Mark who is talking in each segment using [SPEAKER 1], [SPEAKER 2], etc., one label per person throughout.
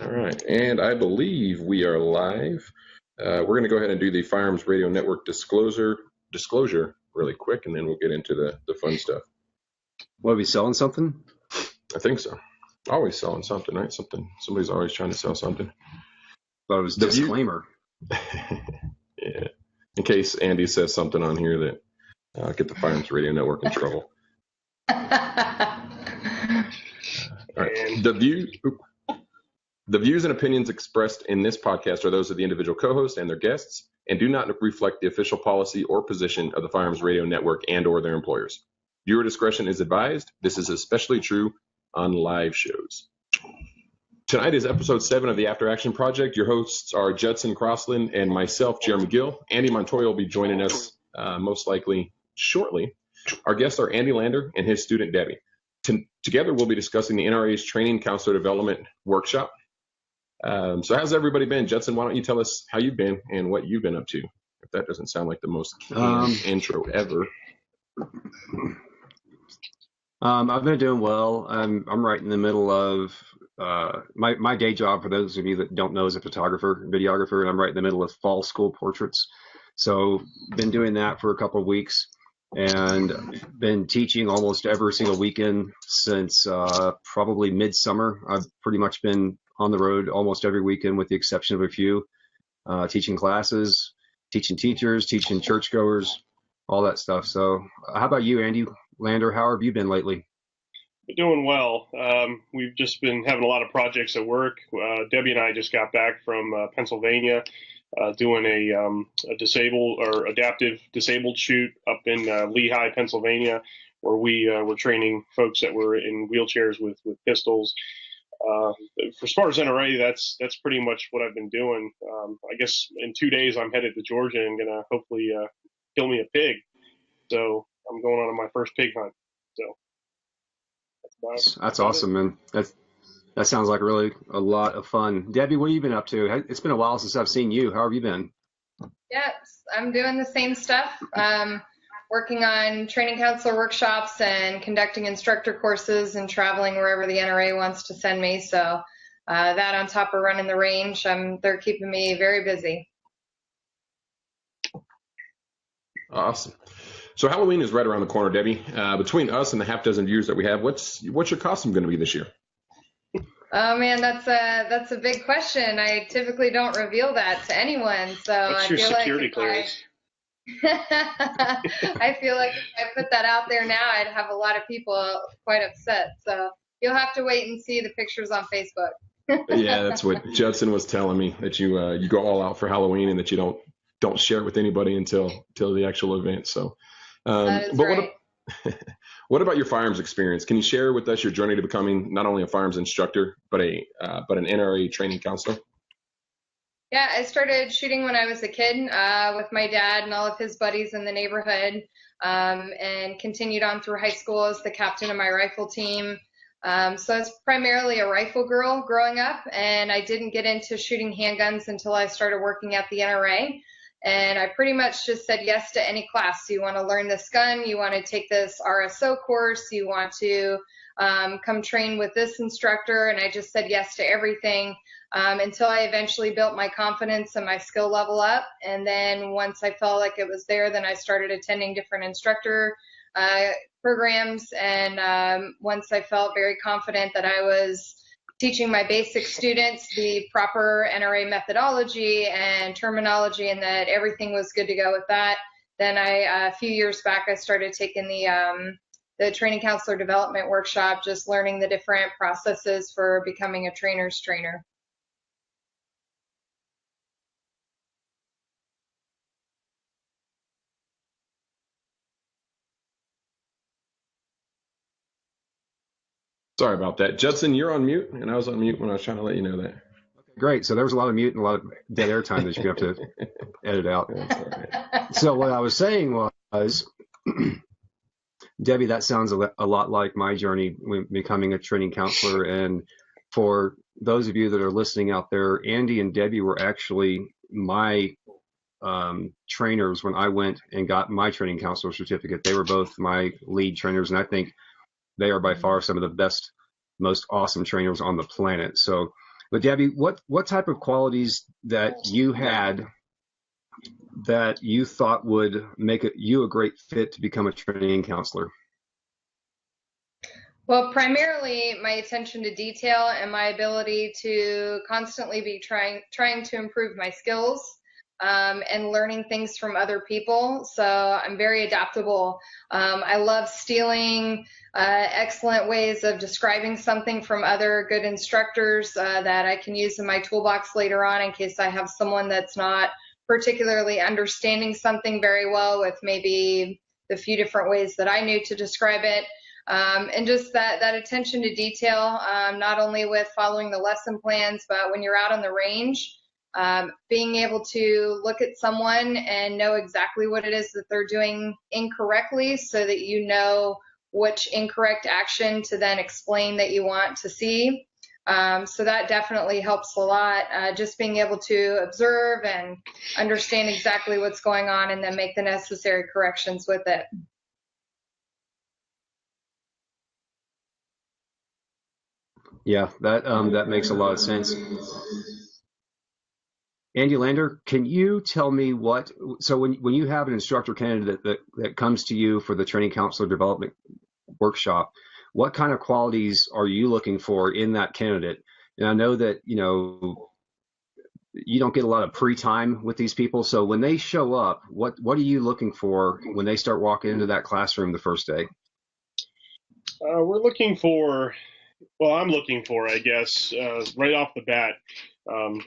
[SPEAKER 1] All right, and I believe we are live. We're going to go ahead and do the Firearms Radio Network disclosure really quick, and then we'll get into the fun stuff.
[SPEAKER 2] What, are we selling something?
[SPEAKER 1] I think so. Always selling something, right? Somebody's always trying to sell something.
[SPEAKER 2] But it was disclaimer.
[SPEAKER 1] Yeah. In case Andy says something on here that get the Firearms Radio Network in trouble. All right. The views and opinions expressed in this podcast are those of the individual co-host and their guests and do not reflect the official policy or position of the Firearms Radio Network and or their employers. Viewer discretion is advised. This is especially true on live shows. Tonight is episode 7 of the After Action Project. Your hosts are Judson Crossland and myself, Jeremy Gill. Andy Montoya will be joining us most likely shortly. Our guests are Andy Lander and his student, Debbie. Together, we'll be discussing the NRA's Training Counselor Development Workshop. So how's everybody been? Judson, why don't you tell us how you've been and what you've been up to, if that doesn't sound like the most intro ever.
[SPEAKER 2] I've been doing well. I'm right in the middle of my day job, for those of you that don't know, is a videographer, and I'm right in the middle of fall school portraits. So been doing that for a couple of weeks and been teaching almost every single weekend since probably midsummer. I've pretty much been on the road almost every weekend with the exception of a few, teaching classes, teaching teachers, teaching churchgoers, all that stuff. So how about you, Andy Lander? How have you been lately?
[SPEAKER 3] Doing well. We've just been having a lot of projects at work. Debbie and I just got back from Pennsylvania, doing a disabled or adaptive disabled shoot up in Lehigh, Pennsylvania, where we were training folks that were in wheelchairs with pistols. As far as NRA, that's pretty much what I've been doing. I guess in 2 days I'm headed to Georgia and gonna hopefully kill me a pig. So I'm going on my first pig hunt. So
[SPEAKER 2] that's awesome, man. That sounds like really a lot of fun. Debbie, what have you been up to? It's been a while since I've seen you. How have you been?
[SPEAKER 4] Yes, I'm doing the same stuff. Working on training counselor workshops and conducting instructor courses and traveling wherever the NRA wants to send me. So that on top of running the range, they're keeping me very busy.
[SPEAKER 1] Awesome. So Halloween is right around the corner, Debbie. Between us and the half dozen viewers that we have, what's your costume going to be this year?
[SPEAKER 4] Oh man, that's a big question. I typically don't reveal that to anyone. So
[SPEAKER 3] what's your security clearance?
[SPEAKER 4] I feel like if I put that out there now, I'd have a lot of people quite upset. So you'll have to wait and see the pictures on Facebook.
[SPEAKER 1] Yeah, that's what Judson was telling me, that you go all out for Halloween and that you don't share it with anybody until the actual event. So,
[SPEAKER 4] that is right.
[SPEAKER 1] What about your firearms experience? Can you share with us your journey to becoming not only a firearms instructor, but an NRA training counselor?
[SPEAKER 4] Yeah, I started shooting when I was a kid with my dad and all of his buddies in the neighborhood, and continued on through high school as the captain of my rifle team. So I was primarily a rifle girl growing up, and I didn't get into shooting handguns until I started working at the NRA. And I pretty much just said yes to any class. You want to learn this gun, you want to take this RSO course, you want to come train with this instructor, and I just said yes to everything until I eventually built my confidence and my skill level up. And then once I felt like it was there, then I started attending different instructor programs. And once I felt very confident that I was teaching my basic students the proper NRA methodology and terminology and that everything was good to go with that, then a few years back, I started taking the training counselor development workshop, just learning the different processes for becoming a trainer's trainer.
[SPEAKER 1] Sorry about that. Judson, you're on mute, and I was on mute when I was trying to let you know that.
[SPEAKER 2] Great. So there was a lot of mute and a lot of dead air time that you have to edit out.
[SPEAKER 1] Right.
[SPEAKER 2] So what I was saying was, Debbie, that sounds a lot like my journey when becoming a training counselor. And for those of you that are listening out there, Andy and Debbie were actually my trainers when I went and got my training counselor certificate. They were both my lead trainers, and I think they are by far some of the best, most awesome trainers on the planet. So But Debbie, what type of qualities that you had that you thought would make you a great fit to become a training counselor?
[SPEAKER 4] Well, primarily my attention to detail and my ability to constantly be trying to improve my skills, and learning things from other people. So I'm very adaptable. I love stealing excellent ways of describing something from other good instructors that I can use in my toolbox later on in case I have someone that's not particularly understanding something very well with maybe the few different ways that I knew to describe it. And just that attention to detail, not only with following the lesson plans, but when you're out on the range, being able to look at someone and know exactly what it is that they're doing incorrectly so that you know which incorrect action to then explain that you want to see. So that definitely helps a lot, just being able to observe and understand exactly what's going on and then make the necessary corrections with it.
[SPEAKER 2] Yeah, that makes a lot of sense. Andy Lander, can you tell me so when you have an instructor candidate that comes to you for the training counselor development workshop, what kind of qualities are you looking for in that candidate? And I know that, you don't get a lot of pre-time with these people. So when they show up, what are you looking for when they start walking into that classroom the first day?
[SPEAKER 3] I'm looking for, I guess, right off the bat,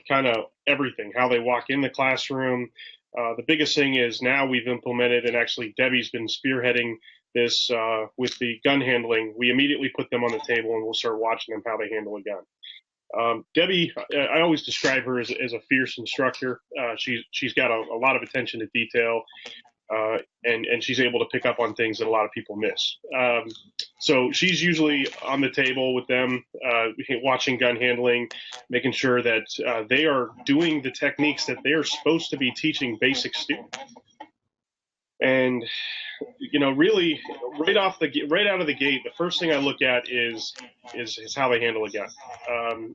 [SPEAKER 3] kind of everything, how they walk in the classroom. The biggest thing is now we've implemented, and actually Debbie's been spearheading this with the gun handling. We immediately put them on the table and we'll start watching them how they handle a gun. Debbie, I always describe her as a fierce instructor. She's got a lot of attention to detail. And she's able to pick up on things that a lot of people miss. So she's usually on the table with them, watching gun handling, making sure that they are doing the techniques that they are supposed to be teaching basic students. And really, right out of the gate, the first thing I look at is how they handle a gun.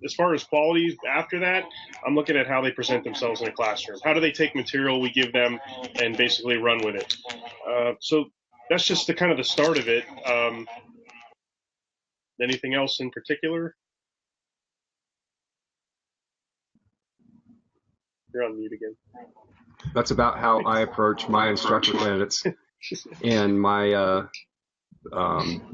[SPEAKER 3] As far as qualities after that, I'm looking at how they present themselves in a classroom. How do they take material we give them and basically run with it? So that's just the kind of the start of it. Anything else in particular? You're on mute again.
[SPEAKER 2] That's about how I approach my instructor candidates in my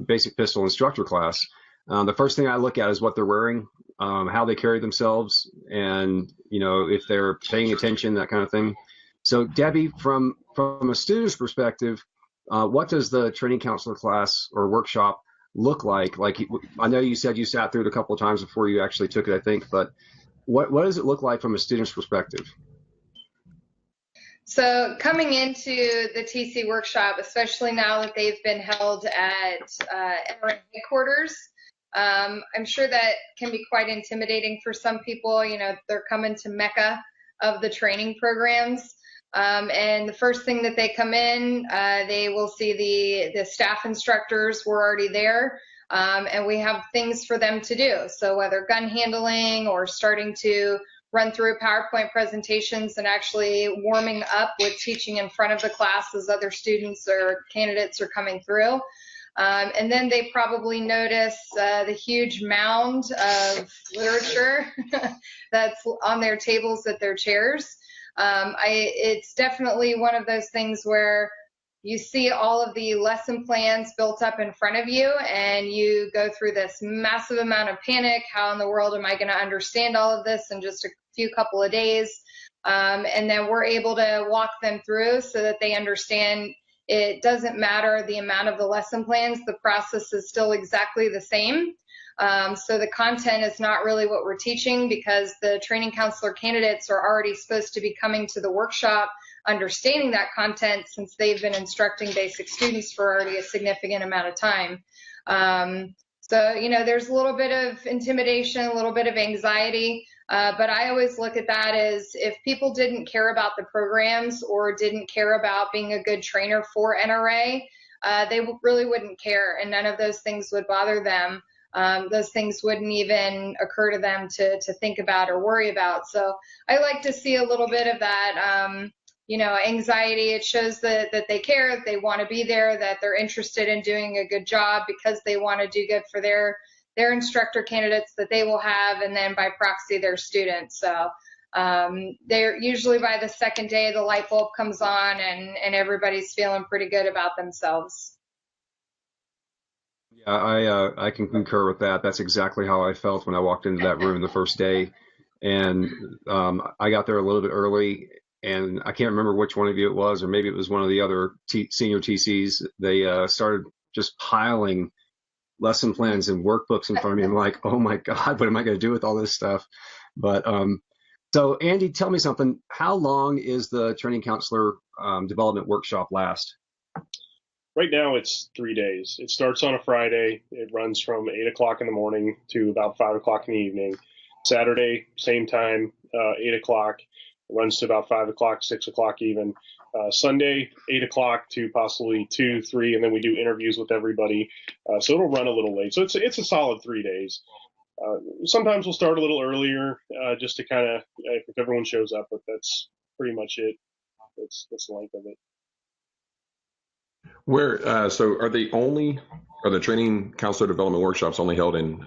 [SPEAKER 2] basic pistol instructor class. The first thing I look at is what they're wearing, how they carry themselves, and if they're paying attention, that kind of thing. So Debbie, from a student's perspective, what does the training counselor class or workshop look like? Like, I know you said you sat through it a couple of times before you actually took it, I think, but what does it look like from a student's perspective?
[SPEAKER 4] So coming into the TC workshop, especially now that they've been held at NRA headquarters, I'm sure that can be quite intimidating for some people. They're coming to Mecca of the training programs. And the first thing that they come in, they will see the staff instructors were already there. And we have things for them to do. So whether gun handling or starting to run through PowerPoint presentations and actually warming up with teaching in front of the class as other students or candidates are coming through. And then they probably notice the huge mound of literature that's on their tables at their chairs. It's definitely one of those things where you see all of the lesson plans built up in front of you and you go through this massive amount of panic. How in the world am I going to understand all of this in just a few couple of days? And then we're able to walk them through so that they understand it doesn't matter the amount of the lesson plans, the process is still exactly the same. So the content is not really what we're teaching because the training counselor candidates are already supposed to be coming to the workshop understanding that content since they've been instructing basic students for already a significant amount of time. So, there's a little bit of intimidation, a little bit of anxiety, but I always look at that as if people didn't care about the programs or didn't care about being a good trainer for NRA, they really wouldn't care and none of those things would bother them. those things wouldn't even occur to them to think about or worry about. So I like to see a little bit of that, anxiety. It shows that they care, that they want to be there, that they're interested in doing a good job because they want to do good for their instructor candidates that they will have, and then by proxy their students. So they're usually, by the second day, the light bulb comes on and everybody's feeling pretty good about themselves.
[SPEAKER 2] Yeah, I can concur with that. That's exactly how I felt when I walked into that room the first day. And I got there a little bit early, and I can't remember which one of you it was, or maybe it was one of the other senior TCs. They started just piling lesson plans and workbooks in front of me. I'm like, oh my God, what am I going to do with all this stuff? But so Andy, tell me something. How long is the training counselor development workshop last?
[SPEAKER 3] Right now it's 3 days. It starts on a Friday. It runs from 8 o'clock in the morning to about 5 o'clock in the evening. Saturday, same time, 8 o'clock. It runs to about 5 o'clock, 6 o'clock even. Sunday, 8 o'clock to possibly 2, 3, and then we do interviews with everybody. So it'll run a little late. So it's a solid 3 days. Sometimes we'll start a little earlier just to kind of, if everyone shows up, but that's pretty much it. That's the length of it.
[SPEAKER 1] So are the training counselor development workshops only held in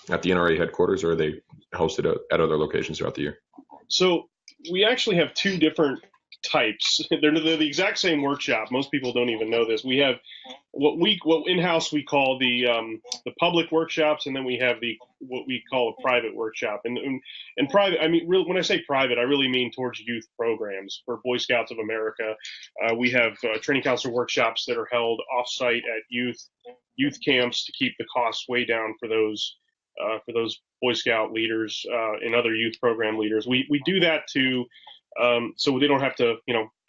[SPEAKER 1] at the NRA headquarters, or are they hosted at other locations throughout the year?
[SPEAKER 3] So we actually have two different types. They're the exact same workshop. Most people don't even know this. We have what in-house we call the public workshops, and then we have what we call a private workshop. And private, I mean, when I say private, I really mean towards youth programs. For Boy Scouts of America, we have training counselor workshops that are held off-site at youth camps to keep the costs way down for those Boy Scout leaders and other youth program leaders. We do that to so they don't have to,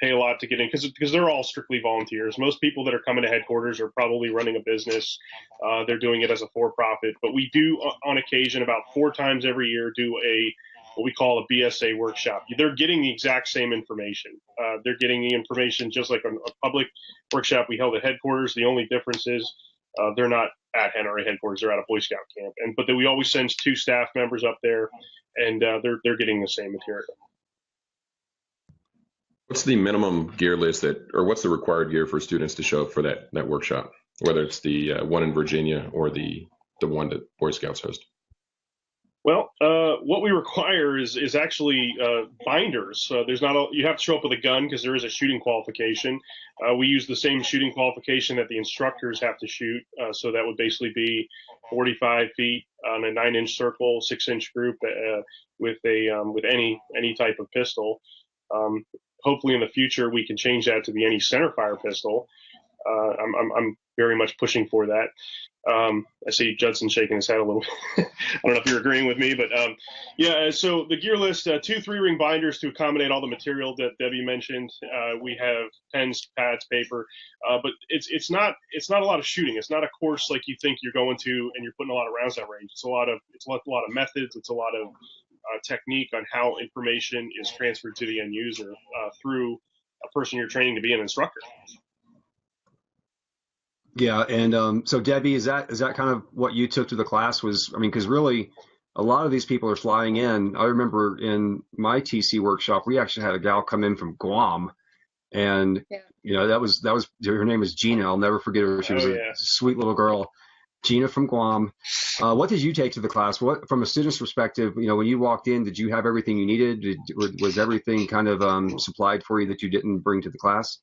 [SPEAKER 3] pay a lot to get in, because they're all strictly volunteers. Most people that are coming to headquarters are probably running a business. They're doing it as a for-profit, but we do on occasion, about 4 times every year, do what we call a BSA workshop. They're getting the exact same information. They're getting the information just like a public workshop we held at headquarters. The only difference is they're not at NRA headquarters. They're at a Boy Scout camp, but then we always send 2 staff members up there, and they're getting the same material.
[SPEAKER 1] What's the minimum gear list or what's the required gear for students to show up for that workshop, whether it's the one in Virginia or the one that Boy Scouts host?
[SPEAKER 3] Well, what we require is actually binders. You have to show up with a gun because there is a shooting qualification. We use the same shooting qualification that the instructors have to shoot. So that would basically be 45 feet on a 9-inch circle, 6-inch group with any type of pistol. Hopefully in the future we can change that to be any centerfire pistol. I'm very much pushing for that. I see Judson shaking his head a little. I don't know if you're agreeing with me, but yeah. So the gear list: 2 3-ring binders to accommodate all the material that Debbie mentioned. We have pens, pads, paper, but it's not a lot of shooting. It's not a course like you think you're going to, and you're putting a lot of rounds down range. It's a lot of methods. It's a lot of technique on how information is transferred to the end user through a person you're training to be an instructor.
[SPEAKER 2] Yeah, and so Debbie, is that kind of what you took to the class? Because really, a lot of these people are flying in. I remember in my TC workshop, we actually had a gal come in from Guam, and that was her name was Gina. I'll never forget her. She was a sweet little girl. Gina from Guam. What did you take to the class? What, from a student's perspective, when you walked in, did you have everything you needed? Was everything kind of supplied for you that you didn't bring to the class?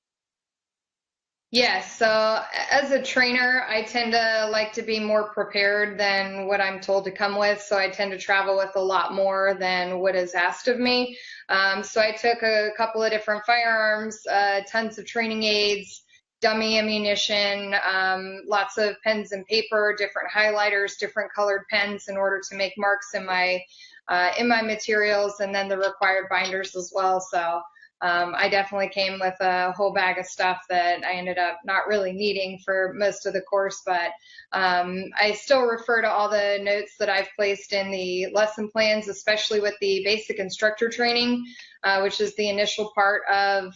[SPEAKER 4] Yes. So as a trainer, I tend to like to be more prepared than what I'm told to come with. So I tend to travel with a lot more than what is asked of me. So I took a couple of different firearms, tons of training aids, dummy ammunition, lots of pens and paper, different highlighters, different colored pens in order to make marks in my materials, and then the required binders as well. So I definitely came with a whole bag of stuff that I ended up not really needing for most of the course, but I still refer to all the notes that I've placed in the lesson plans, especially with the basic instructor training, which is the initial part of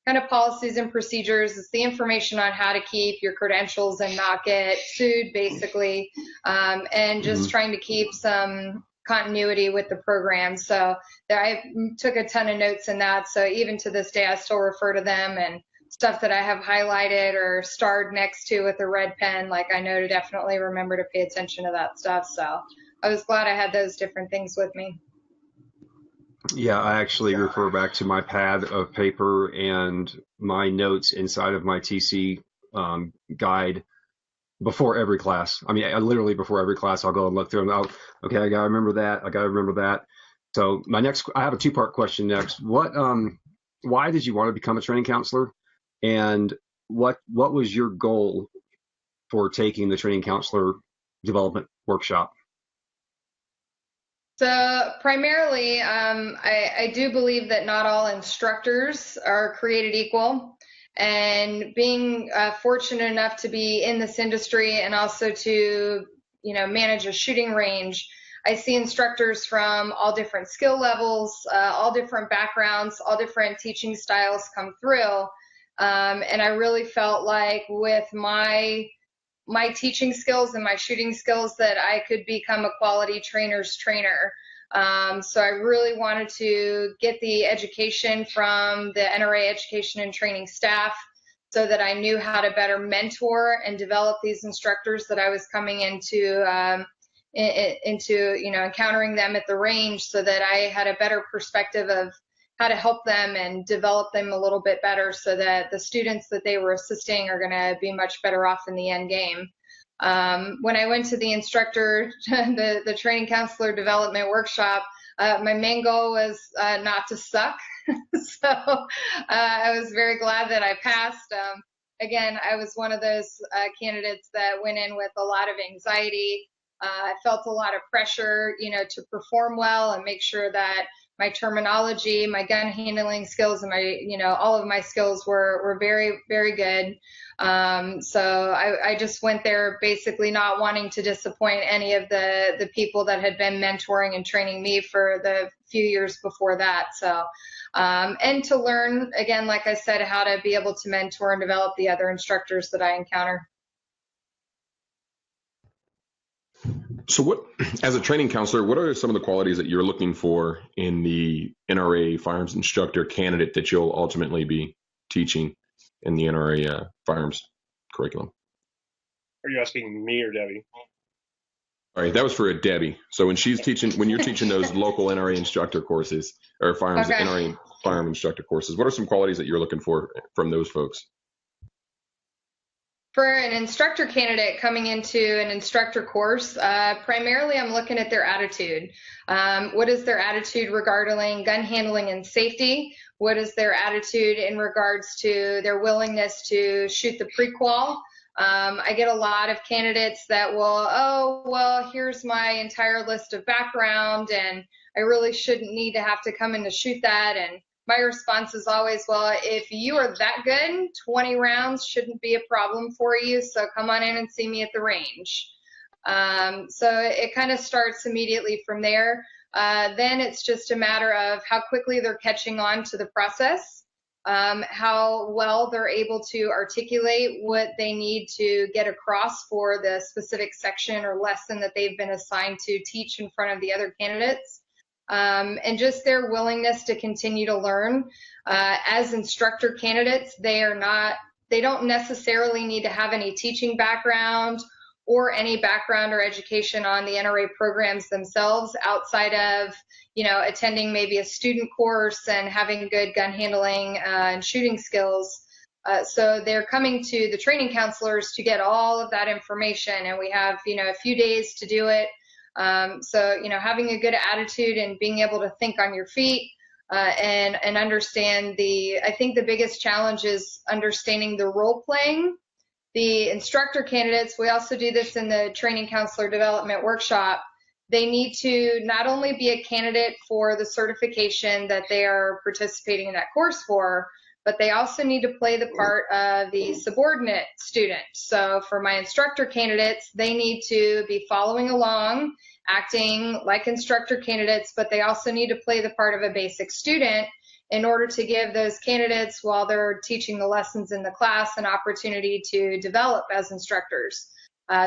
[SPEAKER 4] kind of policies and procedures. It's the information on how to keep your credentials and not get sued, basically, and just trying to keep some continuity with the program. So I took a ton of notes in that. So even to this day, I still refer to them, and stuff that I have highlighted or starred next to with a red pen, like I know to definitely remember to pay attention to that stuff. So I was glad I had those different things with me.
[SPEAKER 2] Yeah, I actually refer back to my pad of paper and my notes inside of my TC guide before every class. I mean, I literally before every class, I'll go and look through them out. Okay, I gotta remember that. I gotta remember that. So I have a two-part question next. Why did you want to become a training counselor, and what was your goal for taking the training counselor development workshop?
[SPEAKER 4] So primarily, I do believe that not all instructors are created equal. And being fortunate enough to be in this industry and also to, manage a shooting range, I see instructors from all different skill levels, all different backgrounds, all different teaching styles come through. And I really felt like with my teaching skills and my shooting skills that I could become a quality trainer's trainer. So I really wanted to get the education from the NRA education and training staff so that I knew how to better mentor and develop these instructors that I was coming into encountering them at the range, so that I had a better perspective of how to help them and develop them a little bit better, so that the students that they were assisting are going to be much better off in the end game. When I went to the instructor, the training counselor development workshop, my main goal was not to suck. So I was very glad that I passed. Again, I was one of those candidates that went in with a lot of anxiety. I felt a lot of pressure, to perform well and make sure that my terminology, my gun handling skills, and my, all of my skills were very, very good. So I just went there basically not wanting to disappoint any of the people that had been mentoring and training me for the few years before that. So, and to learn, again, like I said, how to be able to mentor and develop the other instructors that I encounter.
[SPEAKER 1] So as a training counselor, what are some of the qualities that you're looking for in the NRA firearms instructor candidate that you'll ultimately be teaching in the NRA firearms curriculum?
[SPEAKER 3] Are you asking me or Debbie?
[SPEAKER 1] All right, that was for Debbie. So when you're teaching those local NRA instructor courses or NRA firearm instructor courses, what are some qualities that you're looking for from those folks?
[SPEAKER 4] For an instructor candidate coming into an instructor course, primarily I'm looking at their attitude. What is their attitude regarding gun handling and safety? What is their attitude in regards to their willingness to shoot the pre-qual? I get a lot of candidates that will, here's my entire list of background, and I really shouldn't need to have to come in to shoot that. And my response is always, well, if you are that good, 20 rounds shouldn't be a problem for you, so come on in and see me at the range. So it kind of starts immediately from there. Then it's just a matter of how quickly they're catching on to the process, how well they're able to articulate what they need to get across for the specific section or lesson that they've been assigned to teach in front of the other candidates. And just their willingness to continue to learn. As instructor candidates, they don't necessarily need to have any teaching background or any background or education on the NRA programs themselves outside of, attending maybe a student course and having good gun handling and shooting skills. So they're coming to the training counselors to get all of that information, and we have, a few days to do it. So, having a good attitude and being able to think on your feet and understand I think the biggest challenge is understanding the role playing. The instructor candidates, we also do this in the training counselor development workshop. They need to not only be a candidate for the certification that they are participating in that course for, but they also need to play the part of the subordinate student. So for my instructor candidates, they need to be following along, acting like instructor candidates, but they also need to play the part of a basic student in order to give those candidates, while they're teaching the lessons in the class, an opportunity to develop as instructors.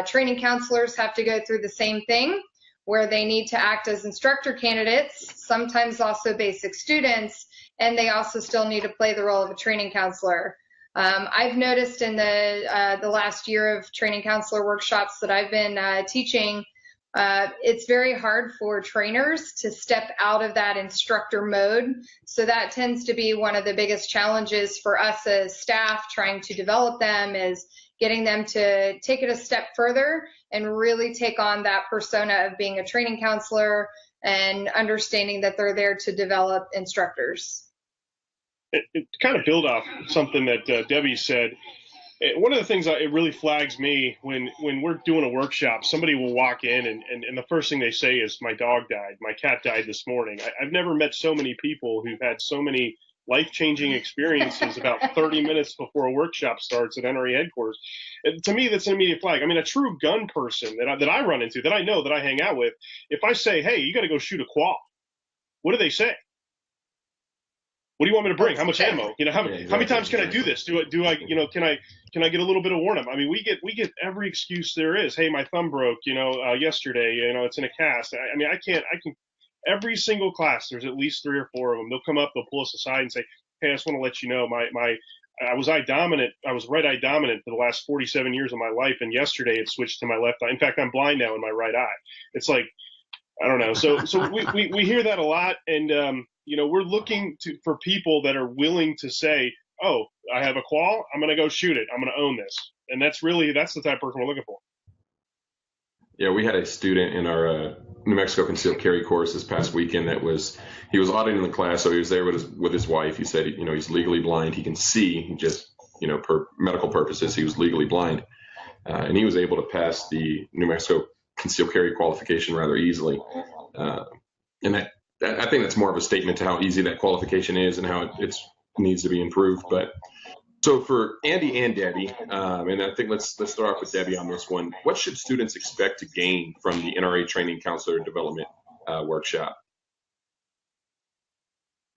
[SPEAKER 4] Training counselors have to go through the same thing, where they need to act as instructor candidates, sometimes also basic students, and they also still need to play the role of a training counselor. I've noticed in the last year of training counselor workshops that I've been teaching, it's very hard for trainers to step out of that instructor mode. So that tends to be one of the biggest challenges for us as staff trying to develop them, is getting them to take it a step further and really take on that persona of being a training counselor and understanding that they're there to develop instructors.
[SPEAKER 3] To kind of build off something that Debbie said, one of the things that it really flags me when we're doing a workshop, somebody will walk in and the first thing they say is, my dog died, my cat died this morning. I've never met so many people who've had so many life-changing experiences about 30 minutes before a workshop starts at NRA headquarters. And to me, that's an immediate flag. I mean, a true gun person that I run into, that I know, that I hang out with, if I say, hey, you got to go shoot a qual, what do they say? What do you want me to bring? How much ammo? How many times can I do this? Can I get a little bit of warning? I mean, we get every excuse there is. Hey, my thumb broke, yesterday, it's in a cast. I mean, I can, every single class, there's at least 3 or 4 of them. They'll come up, they'll pull us aside and say, hey, I just want to let you know, I was eye dominant. I was right eye dominant for the last 47 years of my life. And yesterday it switched to my left eye. In fact, I'm blind now in my right eye. It's like, I don't know. So we hear that a lot. And, we're looking for people that are willing to say, oh, I have a qual, I'm going to go shoot it. I'm going to own this. And that's the type of person we're looking for.
[SPEAKER 1] Yeah, we had a student in our New Mexico concealed carry course this past weekend he was auditing the class, so he was there with his wife. He said, he's legally blind. He can see, he just, per medical purposes, he was legally blind. And he was able to pass the New Mexico concealed carry qualification rather easily. And I think that's more of a statement to how easy that qualification is and how it needs to be improved. But so for Andy and Debbie, and I think let's start off with Debbie on this one. What should students expect to gain from the NRA Training Counselor Development Workshop?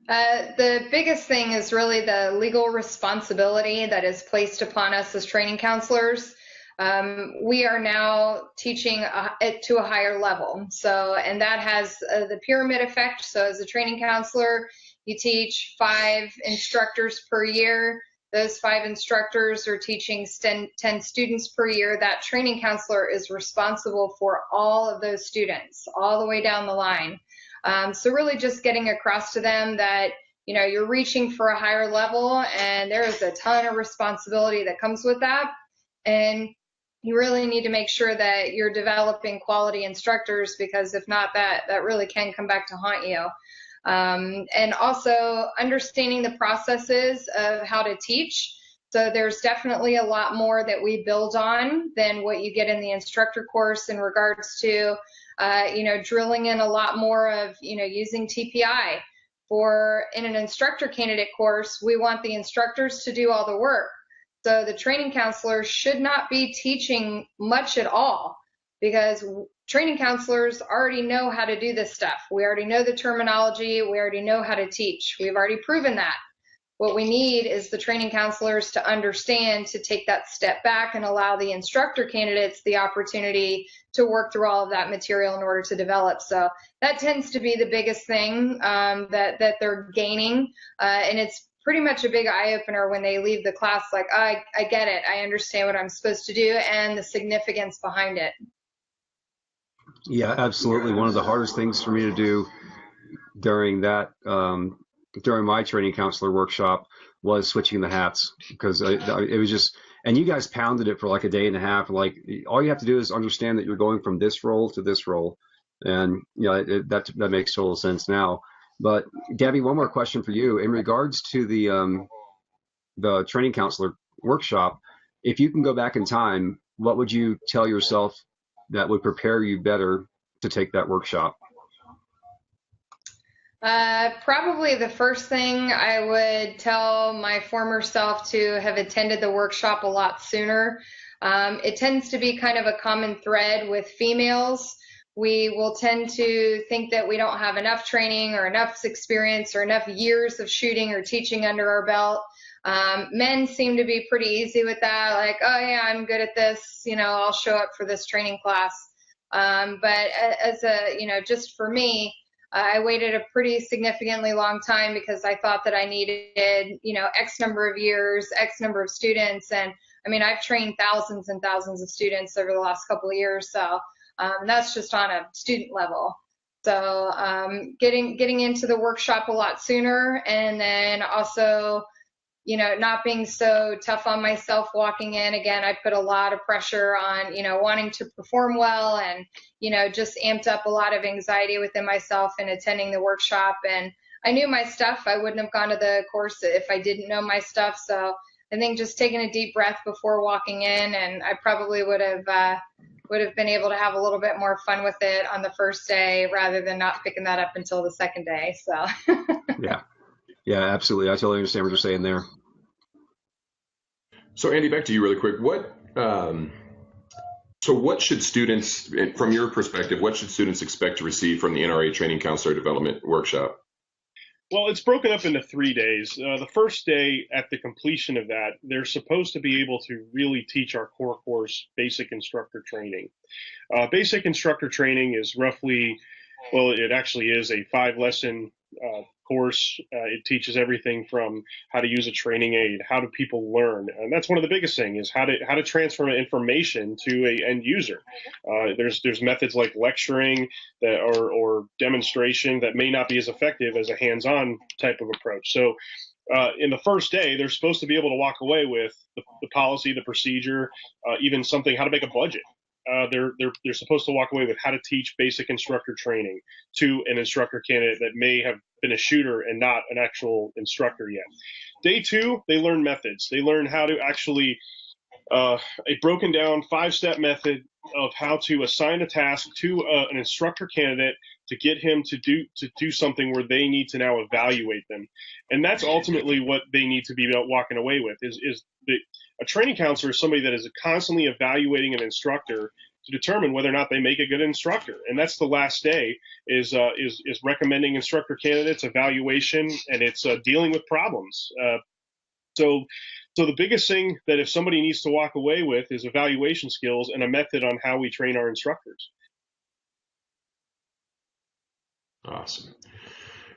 [SPEAKER 4] The biggest thing is really the legal responsibility that is placed upon us as training counselors. We are now teaching it to a higher level. And that has the pyramid effect. So as a training counselor, you teach 5 instructors per year. Those 5 instructors are teaching 10 students per year. That training counselor is responsible for all of those students, all the way down the line. So really just getting across to them that, you're reaching for a higher level, and there is a ton of responsibility that comes with that. And you really need to make sure that you're developing quality instructors, because if not, that really can come back to haunt you. And also understanding the processes of how to teach. So there's definitely a lot more that we build on than what you get in the instructor course in regards to, drilling in a lot more of, using TPI. In an instructor candidate course, we want the instructors to do all the work. So the training counselor should not be teaching much at all, because training counselors already know how to do this stuff. We already know the terminology. We already know how to teach. We've already proven that. What we need is the training counselors to understand, to take that step back and allow the instructor candidates the opportunity to work through all of that material in order to develop. So that tends to be the biggest thing that they're gaining. And it's pretty much a big eye-opener when they leave the class like, I get it. I understand what I'm supposed to do and the significance behind it.
[SPEAKER 2] Yeah, absolutely. One of the hardest things for me to do during my training counselor workshop was switching the hats, because it was just, and you guys pounded it for like a day and a half. Like, all you have to do is understand that you're going from this role to this role. And, that makes total sense now. But Debbie, one more question for you in regards to the training counselor workshop. If you can go back in time, what would you tell yourself that would prepare you better to take that workshop?
[SPEAKER 4] Probably the first thing I would tell my former self to have attended the workshop a lot sooner. It tends to be kind of a common thread with females, we will tend to think that we don't have enough training or enough experience or enough years of shooting or teaching under our belt. Men seem to be pretty easy with that, like, oh yeah, I'm good at this, I'll show up for this training class. But as just for me, I waited a pretty significantly long time because I thought that I needed, X number of years, X number of students. And I mean, I've trained thousands and thousands of students over the last couple of years. So that's just on a student level. So getting into the workshop a lot sooner, and then also, not being so tough on myself walking in. Again, I put a lot of pressure on, wanting to perform well, and, just amped up a lot of anxiety within myself in attending the workshop. And I knew my stuff. I wouldn't have gone to the course if I didn't know my stuff. So I think just taking a deep breath before walking in, and I probably would have been able to have a little bit more fun with it on the first day rather than not picking that up until the second day. So
[SPEAKER 2] yeah, absolutely. I totally understand what you're saying there.
[SPEAKER 1] So Andy, back to you really quick. What should students, from your perspective, what should students expect to receive from the NRA Training Counselor Development Workshop?
[SPEAKER 3] Well, it's broken up into 3 days. The first day, at the completion of that, they're supposed to be able to really teach our core course, Basic Instructor Training. Basic Instructor Training is roughly, well, it actually is a 5-lesson course. It teaches everything from how to use a training aid, how do people learn, and that's one of the biggest things, is how to transfer information to a end user. There's methods like lecturing or demonstration that may not be as effective as a hands-on type of approach. So in the first day, they're supposed to be able to walk away with the policy, the procedure, even something, how to make a budget. They're supposed to walk away with how to teach basic instructor training to an instructor candidate that may have been a shooter and not an actual instructor yet. Day 2, they learn methods. They learn how to actually a broken down 5-step method of how to assign a task to an instructor candidate to get him to do something where they need to now evaluate them. And that's ultimately what they need to be walking away with, is a training counselor is somebody that is constantly evaluating an instructor to determine whether or not they make a good instructor. And that's the last day, is recommending instructor candidates, evaluation, and it's dealing with problems. So the biggest thing that if somebody needs to walk away with is evaluation skills and a method on how we train our instructors.
[SPEAKER 1] Awesome.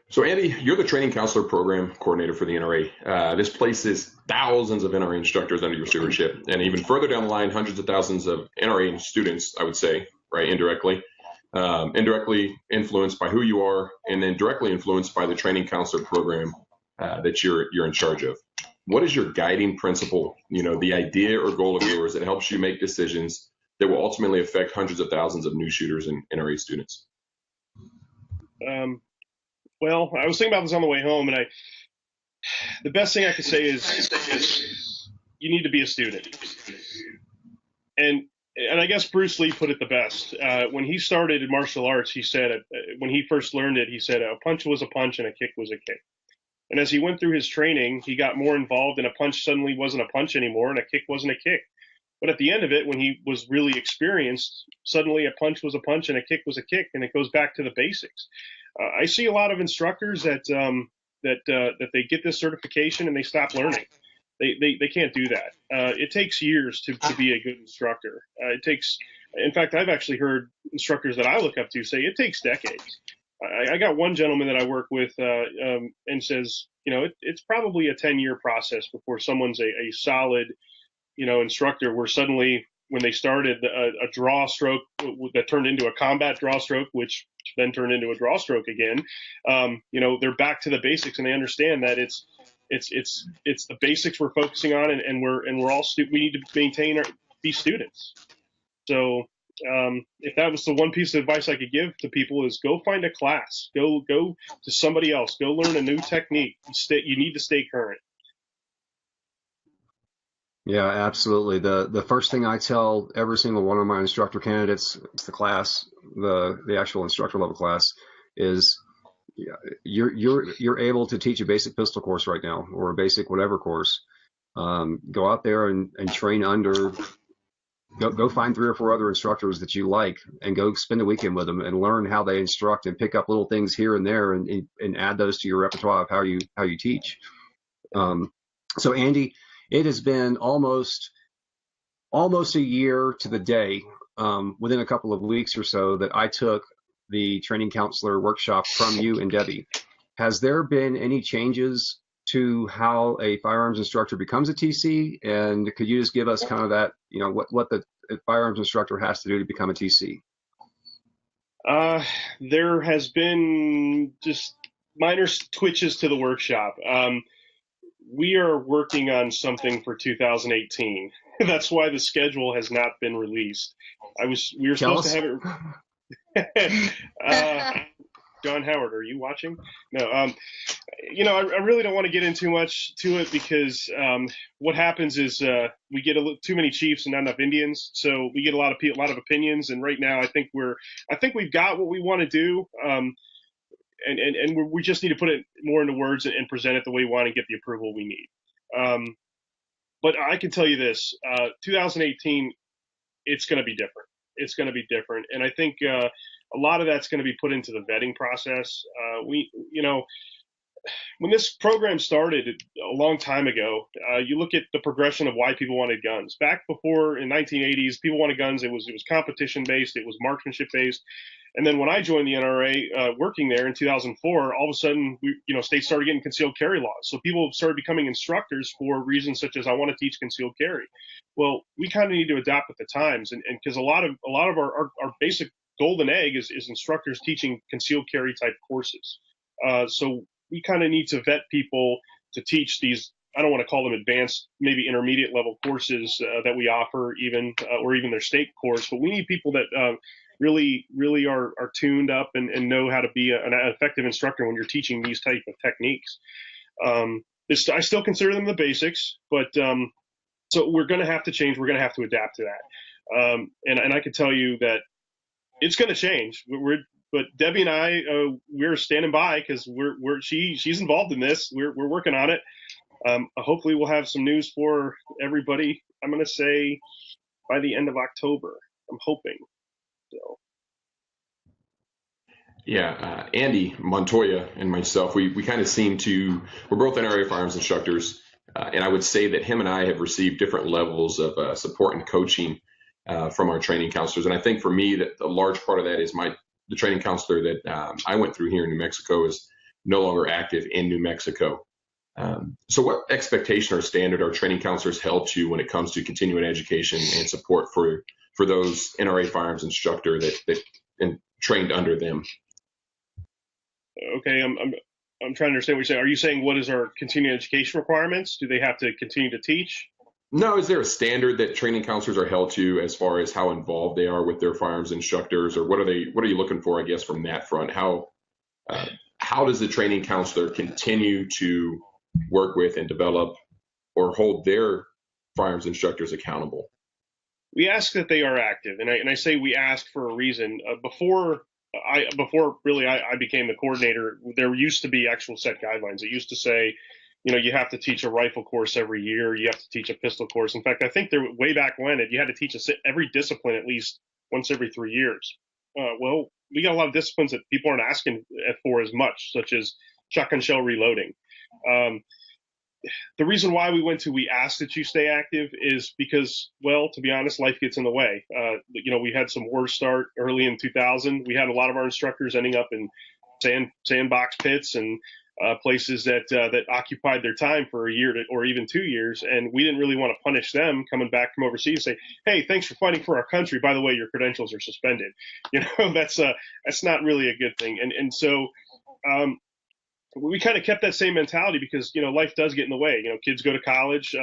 [SPEAKER 1] So Andy, you're the training counselor program coordinator for the NRA. This places thousands of NRA instructors under your stewardship, and even further down the line, hundreds of thousands of NRA students, I would say, right, indirectly influenced by who you are, and then directly influenced by the training counselor program that you're in charge of. What is your guiding principle, the idea or goal of yours that helps you make decisions that will ultimately affect hundreds of thousands of new shooters and NRA students?
[SPEAKER 3] Well, I was thinking about this on the way home, and the best thing I could say is you need to be a student. And I guess Bruce Lee put it the best. When he started in martial arts, he said, when he first learned it, he said a punch was a punch and a kick was a kick. And as he went through his training, he got more involved, and a punch suddenly wasn't a punch anymore, and a kick wasn't a kick. But at the end of it, when he was really experienced, suddenly a punch was a punch and a kick was a kick, and it goes back to the basics. I see a lot of instructors that they get this certification and they stop learning. They can't do that. It takes years to be a good instructor. In fact, I've actually heard instructors that I look up to say it takes decades. I got one gentleman that I work with and says, it's probably a 10-year process before someone's a solid, instructor, where suddenly when they started a draw stroke that turned into a combat draw stroke, which then turned into a draw stroke again, they're back to the basics, and they understand that it's the basics we're focusing on, and we need to maintain these students. So if that was the one piece of advice I could give to people, is go find a class, go to somebody else, go learn a new technique. You need to stay current.
[SPEAKER 2] Yeah, absolutely. The first thing I tell every single one of my instructor candidates, it's the class, the actual instructor level class, is you're able to teach a basic pistol course right now, or a basic whatever course. Go out there and train under Go find 3 or 4 other instructors that you like and go spend a weekend with them and learn how they instruct and pick up little things here and there and add those to your repertoire of how you teach. So Andy, it has been almost a year to the day, within a couple of weeks or so, that I took the training counselor workshop from you and Debbie. Has there been any changes to how a firearms instructor becomes a TC? And could you just give us kind of that, what the firearms instructor has to do to become a TC?
[SPEAKER 3] There has been just minor twitches to the workshop. We are working on something for 2018. That's why the schedule has not been released. We were supposed to have it. John Howard, are you watching? No. I really don't want to get in too much to it because what happens is we get too many chiefs and not enough Indians, so we get a lot of opinions. And right now, I think we've got what we want to do, and we just need to put it more into words and present it the way we want and get the approval we need. But I can tell you this: 2018, it's going to be different. It's going to be different, and I think a lot of that's going to be put into the vetting process. When this program started a long time ago, you look at the progression of why people wanted guns. Back before in 1980s, people wanted guns. It was competition based. It was marksmanship based. And then when I joined the NRA, working there in 2004, all of a sudden, states started getting concealed carry laws. So people started becoming instructors for reasons such as I want to teach concealed carry. Well, we kind of need to adapt with the times, and because a lot of our basic golden egg is instructors teaching concealed carry type courses. So we kind of need to vet people to teach these. I don't want to call them advanced, maybe intermediate level courses that we offer, or even their state course. But we need people that really are tuned up and know how to be an effective instructor when you're teaching these type of techniques. I still consider them the basics, but so we're going to have to change. We're going to have to adapt to that. And I can tell you that it's going to change. But Debbie and I, we're standing by because she's involved in this. We're working on it. Hopefully we'll have some news for everybody. I'm going to say by the end of October. I'm hoping. So.
[SPEAKER 1] Yeah, Andy Montoya and myself, we kind of we're both NRA firearms instructors, and I would say that him and I have received different levels of support and coaching from our training counselors. And I think for me, that a large part of that is the training counselor that I went through here in New Mexico is no longer active in New Mexico. So what expectation or standard are training counselors held to when it comes to continuing education and support for those NRA firearms instructor that trained under them?
[SPEAKER 3] Okay, I'm trying to understand what you're saying. Are you saying what is our continuing education requirements? Do they have to continue to teach?
[SPEAKER 1] No, is there a standard that training counselors are held to as far as how involved they are with their firearms instructors, or what are you looking for, I guess, from that front? How does the training counselor continue to work with and develop or hold their firearms instructors accountable?
[SPEAKER 3] We ask that they are active, and I say we ask for a reason. Before I became the coordinator, there used to be actual set guidelines. It used to say, you have to teach a rifle course every year. You have to teach a pistol course. In fact, I think way back when you had to teach every discipline at least once every 3 years. Well, we got a lot of disciplines that people aren't asking for as much, such as shotgun shell reloading. The reason why we ask that you stay active is because, well, to be honest, life gets in the way. We had some wars start early in 2000. We had a lot of our instructors ending up in sandbox pits and places that occupied their time for a year or even 2 years, and we didn't really want to punish them coming back from overseas. Say, hey, thanks for fighting for our country. By the way, your credentials are suspended. That's not really a good thing. And so we kind of kept that same mentality because life does get in the way. Kids go to college.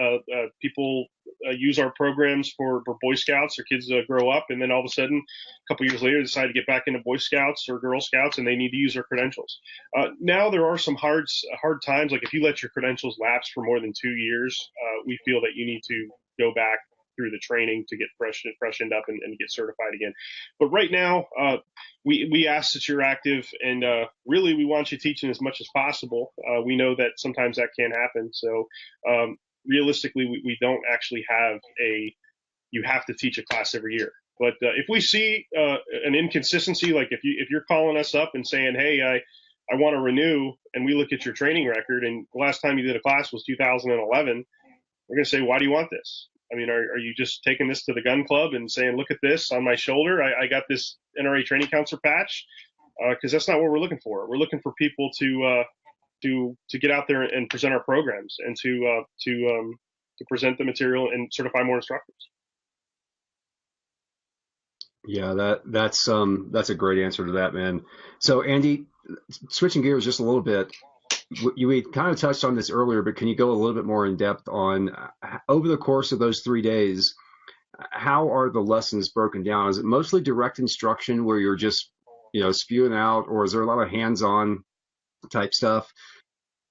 [SPEAKER 3] People use our programs for Boy Scouts. Their kids grow up, and then all of a sudden, a couple years later, decide to get back into Boy Scouts or Girl Scouts, and they need to use their credentials. Now there are some hard times. Like if you let your credentials lapse for more than 2 years, we feel that you need to go back through the training to get freshened up and get certified again. But right now, we ask that you're active, and really we want you teaching as much as possible. We know that sometimes that can't happen. So realistically, we don't actually have a you have to teach a class every year. But if we see an inconsistency, like if you're calling us up and saying, hey, I want to renew, and we look at your training record, and the last time you did a class was 2011, we're going to say, why do you want this? I mean, are you just taking this to the gun club and saying, look at this on my shoulder, I got this NRA training counselor patch? Because that's not what we're looking for. We're looking for people to get out there and present our programs, and to present the material and certify more instructors.
[SPEAKER 2] Yeah, that's a great answer to that, man. So Andy, switching gears just a little bit, we kind of touched on this earlier, but can you go a little bit more in depth on over the course of those 3 days, how are the lessons broken down? Is it mostly direct instruction where you're just, spewing out, or is there a lot of hands-on type stuff?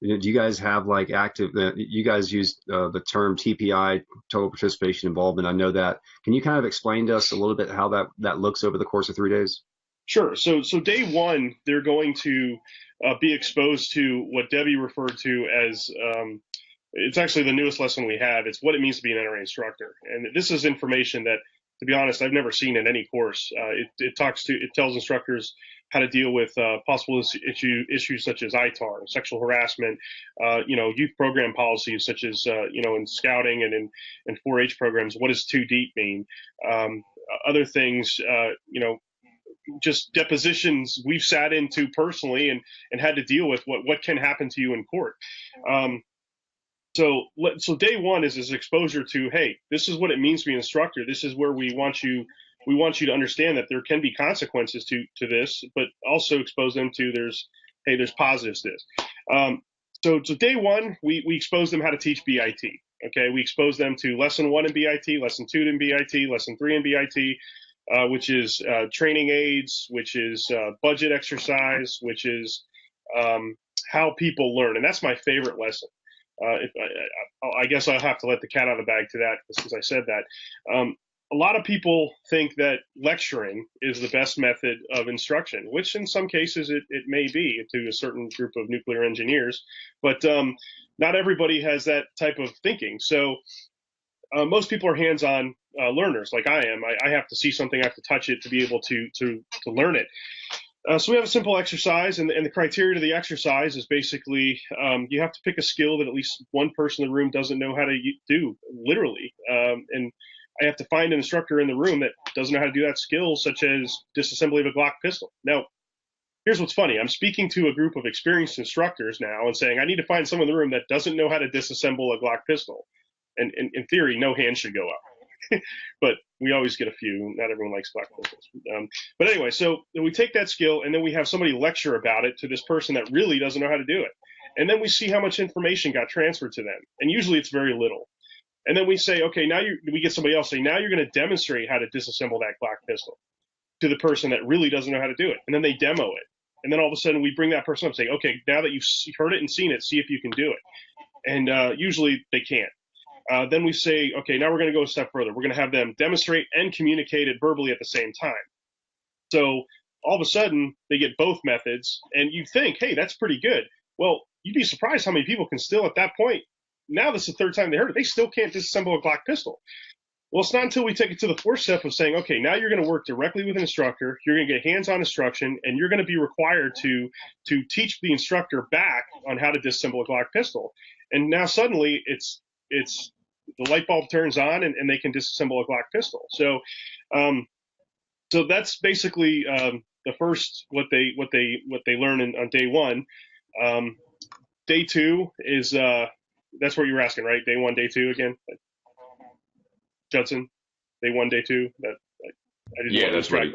[SPEAKER 2] Do you guys have like active, you guys use the term TPI, total participation involvement. I know that. Can you kind of explain to us a little bit how that looks over the course of 3 days?
[SPEAKER 3] Sure. So day one, they're going to be exposed to what Debbie referred to as, it's actually the newest lesson we have. It's what it means to be an NRA instructor. And this is information that, to be honest, I've never seen in any course. It tells instructors how to deal with possible issues such as ITAR, sexual harassment, youth program policies such as, in scouting and in 4-H programs, what does too deep mean? Other things, just depositions we've sat into personally and had to deal with what can happen to you in court. So day one is this exposure to, hey, this is what it means to be an instructor. This is where we want you to understand that there can be consequences to this, but also expose them to there's positives to this. So day one, we expose them how to teach BIT. Okay, we expose them to lesson 1 in BIT, lesson 2 in BIT, lesson 3 in BIT, which is training aids, which is budget exercise, which is how people learn. And that's my favorite lesson. I guess I'll have to let the cat out of the bag to that since I said that. A lot of people think that lecturing is the best method of instruction, which in some cases it may be to a certain group of nuclear engineers, but not everybody has that type of thinking. So most people are hands-on learners like I am. I have to see something, I have to touch it to be able to learn it. So we have a simple exercise, and the criteria to the exercise is basically you have to pick a skill that at least one person in the room doesn't know how to do, literally. And I have to find an instructor in the room that doesn't know how to do that skill, such as disassembly of a Glock pistol. Now, here's what's funny. I'm speaking to a group of experienced instructors now and saying I need to find someone in the room that doesn't know how to disassemble a Glock pistol. And in theory, no hand should go up. But we always get a few. Not everyone likes Glock pistols. But anyway, so we take that skill and then we have somebody lecture about it to this person that really doesn't know how to do it. And then we see how much information got transferred to them. And usually it's very little. And then we say, okay, we get somebody else say, now you're going to demonstrate how to disassemble that Glock pistol to the person that really doesn't know how to do it. And then they demo it. And then all of a sudden we bring that person up and say, okay, now that you've heard it and seen it, see if you can do it. And usually they can't. Then we say, okay, now we're going to go a step further. We're going to have them demonstrate and communicate it verbally at the same time. So all of a sudden they get both methods and you think, hey, that's pretty good. Well, you'd be surprised how many people can still at that point, now this is the third time they heard it, they still can't disassemble a Glock pistol. Well, it's not until we take it to the fourth step of saying, okay, now you're going to work directly with an instructor, you're going to get hands-on instruction, and you're going to be required to teach the instructor back on how to disassemble a Glock pistol. And now suddenly it's the light bulb turns on and they can disassemble a Glock pistol. So that's basically the first what they learn on day one. Day two is that's what you were asking, right? Day 1, day 2 again, Judson. Day 1, day 2. I didn't know
[SPEAKER 1] that's right.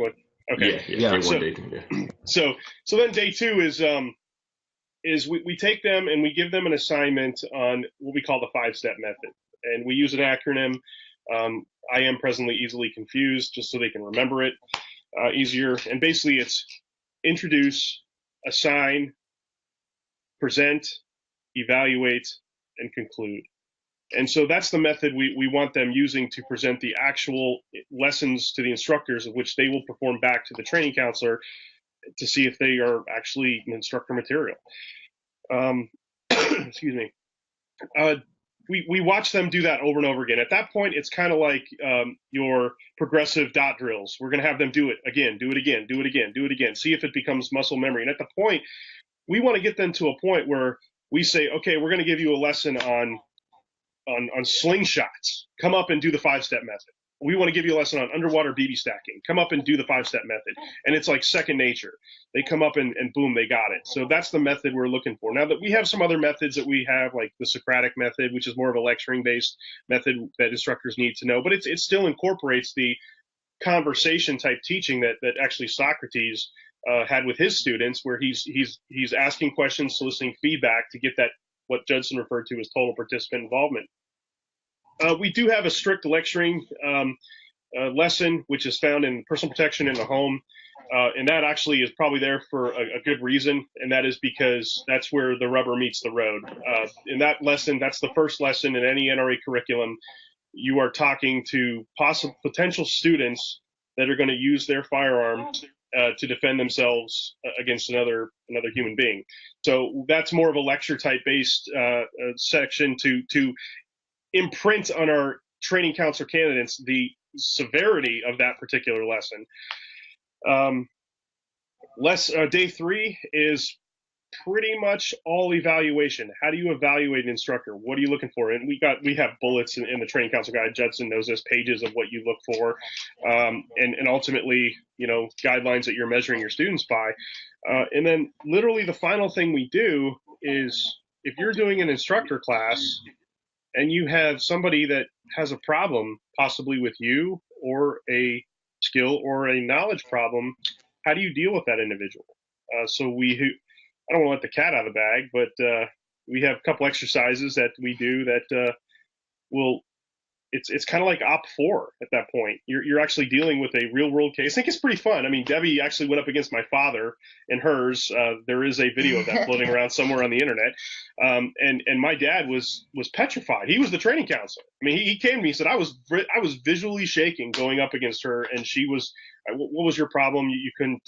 [SPEAKER 3] Okay.
[SPEAKER 1] Yeah. Day 1, day 2. Yeah.
[SPEAKER 3] So then day 2 is we take them and we give them an assignment on what we call the 5-step method. And we use an acronym. I am presently easily confused, just so they can remember it easier. And basically it's introduce, assign, present, evaluate, and conclude. And so that's the method we want them using to present the actual lessons to the instructors, of which they will perform back to the training counselor to see if they are actually instructor material. Excuse me. we watch them do that over and over again. At that point, it's kind of like your progressive dot drills. We're going to have them do it again, do it again, do it again, do it again. See if it becomes muscle memory. And at the point, we want to get them to a point where we say, okay, we're going to give you a lesson on slingshots. Come up and do the 5-step method. We want to give you a lesson on underwater BB stacking. Come up and do the 5-step method. And it's like second nature. They come up and boom, they got it. So that's the method we're looking for. Now that we have some other methods that we have, like the Socratic method, which is more of a lecturing based method that instructors need to know, but it still incorporates the conversation type teaching that actually Socrates had with his students, where he's asking questions, soliciting feedback to get that, what Judson referred to as total participant involvement. We do have a strict lecturing lesson, which is found in personal protection in the home. And that actually is probably there for a good reason. And that is because that's where the rubber meets the road. In that lesson, that's the first lesson in any NRA curriculum. You are talking to potential students that are going to use their firearm to defend themselves against another human being. So that's more of a lecture type based section to imprint on our training counselor candidates the severity of that particular lesson. Day 3 is pretty much all evaluation. How do you evaluate an instructor? What are you looking for? And we have bullets in the training council guide. Judson knows those pages of what you look for, and ultimately, guidelines that you're measuring your students by. And then literally the final thing we do is, if you're doing an instructor class and you have somebody that has a problem, possibly with you, or a skill or a knowledge problem, how do you deal with that individual? I don't want to let the cat out of the bag, but we have a couple exercises that we do that it's kind of like OP4 at that point. You're actually dealing with a real world case. I think it's pretty fun. I mean, Debbie actually went up against my father in hers. There is a video of that floating around somewhere on the internet. And my dad was petrified. He was the training counselor. I mean, he came to me and said, I was visually shaking going up against her. And she was, what was your problem? You couldn't,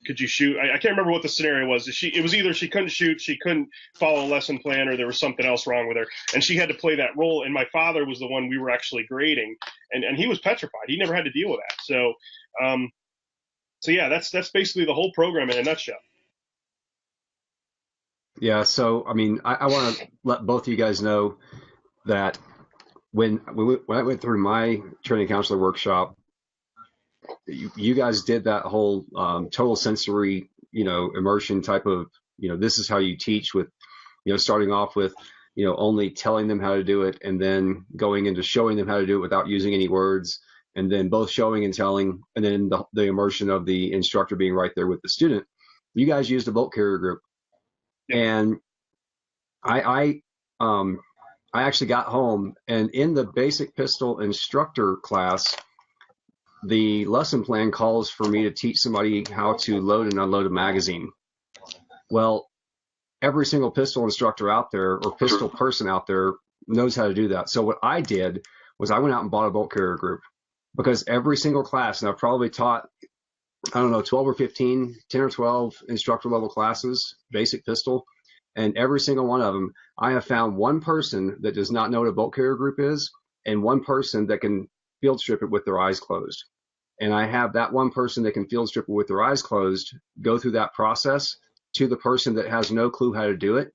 [SPEAKER 3] could you shoot? I can't remember what the scenario was. It was either she couldn't shoot, she couldn't follow a lesson plan, or there was something else wrong with her, and she had to play that role. And my father was the one we were actually grading, and he was petrified. He never had to deal with that. So yeah, that's basically the whole program in a nutshell.
[SPEAKER 2] Yeah. So I mean, I want to let both of you guys know that when I went through my training counselor workshop, you guys did that whole total sensory, immersion type of, this is how you teach, with, starting off with, only telling them how to do it, and then going into showing them how to do it without using any words, and then both showing and telling, and then the immersion of the instructor being right there with the student. You guys used a bolt carrier group, and I actually got home, and in the basic pistol instructor class, the lesson plan calls for me to teach somebody how to load and unload a magazine. Well, every single pistol instructor out there, or pistol person out there, knows how to do that. So what I did was I went out and bought a bolt carrier group, because every single class, and I've probably taught, 12 or 15, 10 or 12 instructor level classes, basic pistol, and every single one of them, I have found one person that does not know what a bolt carrier group is, and one person that can field strip it with their eyes closed. And I have that one person that can field strip it with their eyes closed go through that process to the person that has no clue how to do it.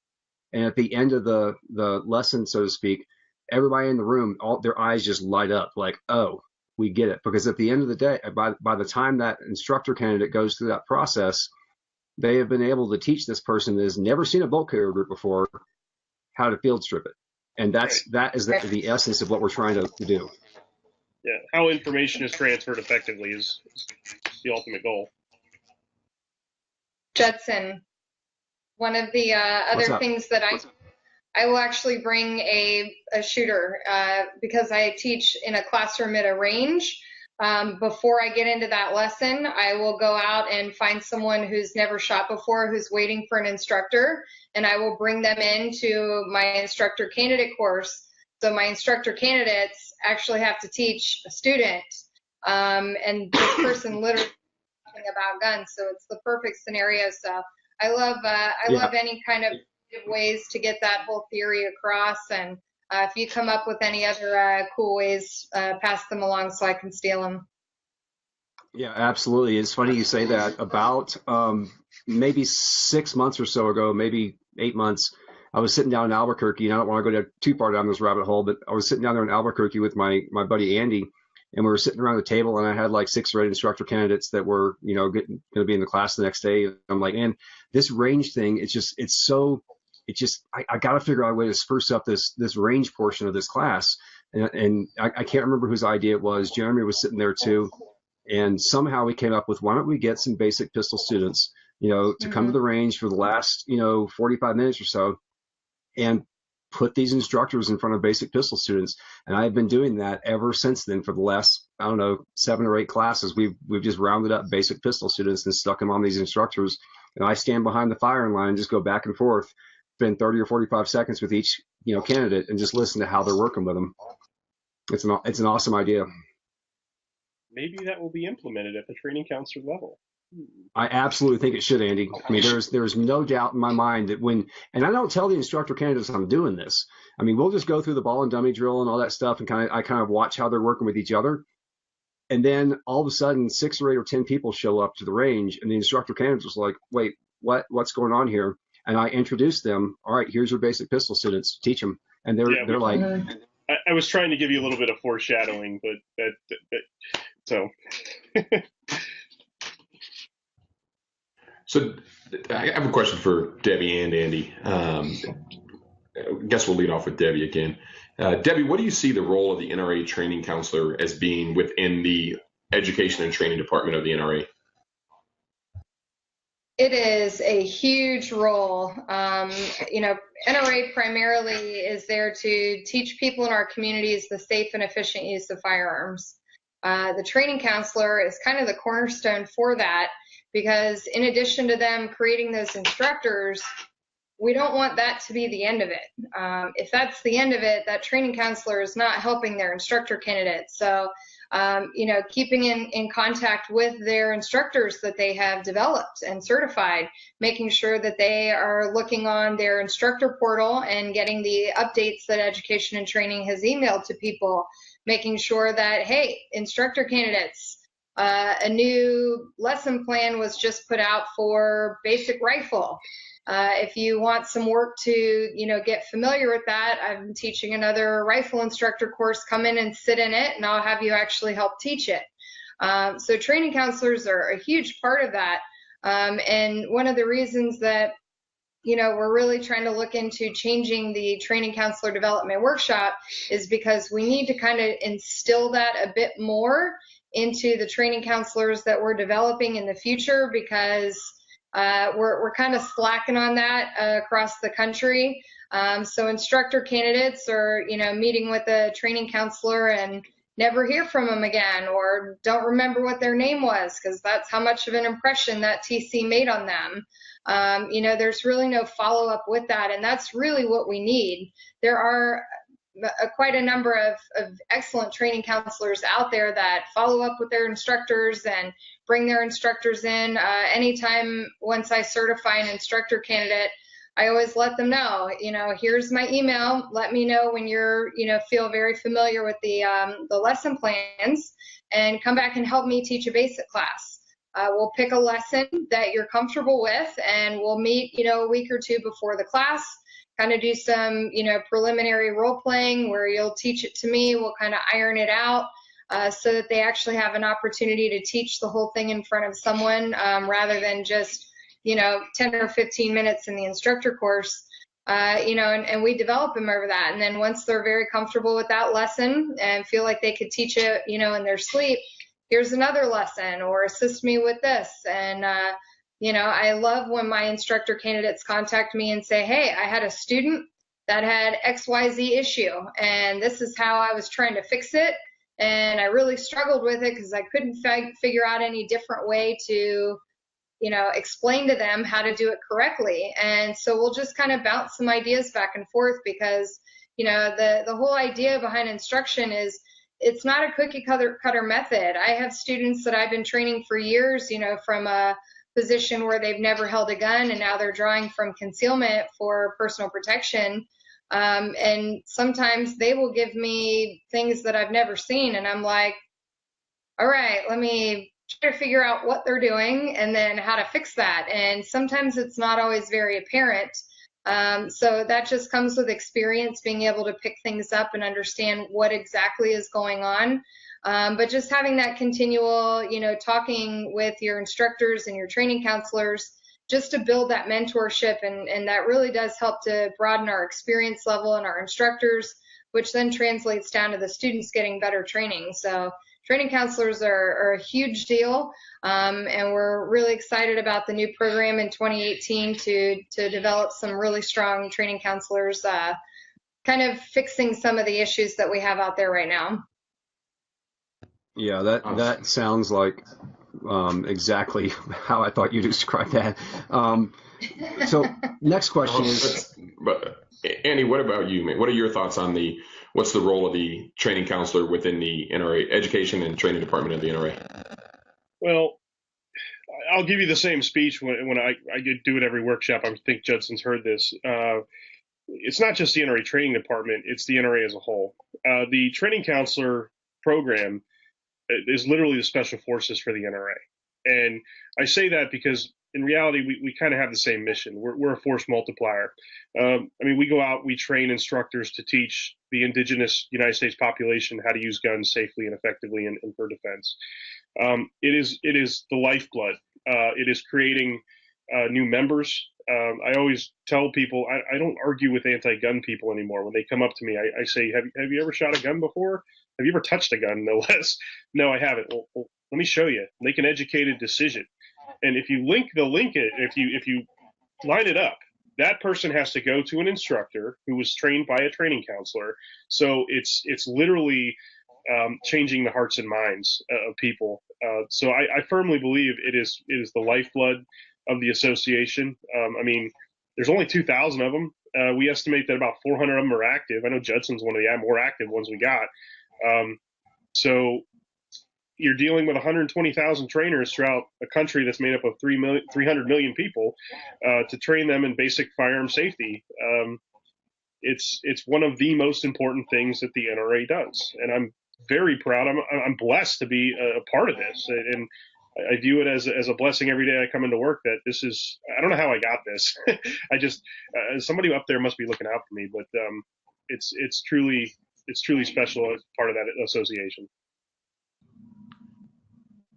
[SPEAKER 2] And at the end of the lesson, so to speak, everybody in the room, their eyes just light up like, oh, we get it. Because at the end of the day, by the time that instructor candidate goes through that process, they have been able to teach this person that has never seen a bolt carrier group before how to field strip it. And that is the essence of what we're trying to do.
[SPEAKER 3] Yeah, how information is transferred effectively is the ultimate goal.
[SPEAKER 4] Judson, one of the other things that I will actually bring a shooter because I teach in a classroom at a range. Before I get into that lesson, I will go out and find someone who's never shot before, who's waiting for an instructor, and I will bring them into my instructor candidate course. So my instructor candidates actually have to teach a student, and this person literally talking about guns. So it's the perfect scenario. So I love any kind of ways to get that whole theory across. And if you come up with any other cool ways, pass them along so I can steal them.
[SPEAKER 2] Yeah, absolutely. It's funny you say that. About maybe 6 months or so ago, maybe 8 months, I was sitting down in Albuquerque, and I don't want to go too far down this rabbit hole, but I was sitting down there in Albuquerque with my buddy Andy, and we were sitting around the table, and I had like 6 or 8 instructor candidates that were, going to be in the class the next day. And I'm like, man, this range thing, I got to figure out a way to spruce up this range portion of this class. And I can't remember whose idea it was. Jeremy was sitting there too. And somehow we came up with, why don't we get some basic pistol students, to come to the range for the last, 45 minutes or so, and put these instructors in front of basic pistol students. And I've been doing that ever since then for the last, 7 or 8 classes. We've just rounded up basic pistol students and stuck them on these instructors. And I stand behind the firing line and just go back and forth, spend 30 or 45 seconds with each, candidate, and just listen to how they're working with them. It's an awesome idea.
[SPEAKER 3] Maybe that will be implemented at the training counselor level.
[SPEAKER 2] I absolutely think it should, Andy. I mean, there's no doubt in my mind that and I don't tell the instructor candidates I'm doing this. I mean, we'll just go through the ball and dummy drill and all that stuff, and I kind of watch how they're working with each other. And then all of a sudden, 6 or 8 or 10 people show up to the range, and the instructor candidates was like, wait, what's going on here? And I introduce them. All right, here's your basic pistol students. Teach them. And they're like.
[SPEAKER 3] I was trying to give you a little bit of foreshadowing, but so.
[SPEAKER 1] So I have a question for Debbie and Andy. I guess we'll lead off with Debbie again. Debbie, what do you see the role of the NRA training counselor as being within the education and training department of the NRA?
[SPEAKER 4] It is a huge role. NRA primarily is there to teach people in our communities the safe and efficient use of firearms. The training counselor is kind of the cornerstone for that, because in addition to them creating those instructors, we don't want that to be the end of it. If that's the end of it, that training counselor is not helping their instructor candidates. So, keeping in contact with their instructors that they have developed and certified, making sure that they are looking on their instructor portal and getting the updates that education and training has emailed to people, making sure that, hey, instructor candidates, a new lesson plan was just put out for basic rifle. If you want some work to, get familiar with that, I'm teaching another rifle instructor course. Come in and sit in it, and I'll have you actually help teach it. So training counselors are a huge part of that. And one of the reasons that, we're really trying to look into changing the training counselor development workshop is because we need to kind of instill that a bit more into the training counselors that we're developing in the future, because we're kind of slacking on that across the country. So instructor candidates are, meeting with a training counselor and never hear from them again, or don't remember what their name was, because that's how much of an impression that TC made on them. There's really no follow-up with that, and that's really what we need. There are quite a number of excellent training counselors out there that follow up with their instructors and bring their instructors in. Anytime once I certify an instructor candidate, I always let them know, here's my email. Let me know when you're, feel very familiar with the lesson plans, and come back and help me teach a basic class. We'll pick a lesson that you're comfortable with, and we'll meet, a week or two before the class, kind of do some, preliminary role playing where you'll teach it to me. We'll kind of iron it out so that they actually have an opportunity to teach the whole thing in front of someone rather than just, 10 or 15 minutes in the instructor course, and we develop them over that. And then once they're very comfortable with that lesson and feel like they could teach it, in their sleep, here's another lesson, or assist me with this. And, I love when my instructor candidates contact me and say, hey, I had a student that had XYZ issue, and this is how I was trying to fix it. And I really struggled with it because I couldn't figure out any different way to, explain to them how to do it correctly. And so we'll just kind of bounce some ideas back and forth, because, the whole idea behind instruction is it's not a cookie cutter method. I have students that I've been training for years, from a position where they've never held a gun and now they're drawing from concealment for personal protection. And sometimes they will give me things that I've never seen, and I'm like, all right, let me try to figure out what they're doing and then how to fix that. And sometimes it's not always very apparent. So that just comes with experience, being able to pick things up and understand what exactly is going on. But just having that continual, talking with your instructors and your training counselors, just to build that mentorship, and that really does help to broaden our experience level and our instructors, which then translates down to the students getting better training. So training counselors are a huge deal, and we're really excited about the new program in 2018 to develop some really strong training counselors, kind of fixing some of the issues that we have out there right now.
[SPEAKER 2] Yeah, that sounds like exactly how I thought you described that. So next question is,
[SPEAKER 1] but Andy, what about you, man? What are your thoughts on what's the role of the training counselor within the NRA Education and Training Department of the NRA?
[SPEAKER 3] Well, I'll give you the same speech when I do it every workshop. I think Judson's heard this. It's not just the NRA Training Department, it's the NRA as a whole. The training counselor program is literally the special forces for the NRA. And I say that because in reality, we kind of have the same mission. We're a force multiplier. We go out, we train instructors to teach the indigenous United States population how to use guns safely and effectively and for defense. It is the lifeblood. It is creating new members. I always tell people, I don't argue with anti-gun people anymore. When they come up to me, I say, have you ever shot a gun before? Have you ever touched a gun? No less. No, I haven't. Well, let me show you. Make an educated decision. And if you link it, if you line it up, that person has to go to an instructor who was trained by a training counselor. So it's literally changing the hearts and minds of people. So I firmly believe it is the lifeblood of the association. There's only 2,000 of them. We estimate that about 400 of them are active. I know Judson's one of the more active ones we got. So you're dealing with 120,000 trainers throughout a country that's made up of 300 million people to train them in basic firearm safety. It's one of the most important things that the NRA does, and I'm very proud. I'm blessed to be a part of this, and I view it as a blessing every day I come into work. That this is, I don't know how I got this. I just somebody up there must be looking out for me, but it's truly special as part of that association.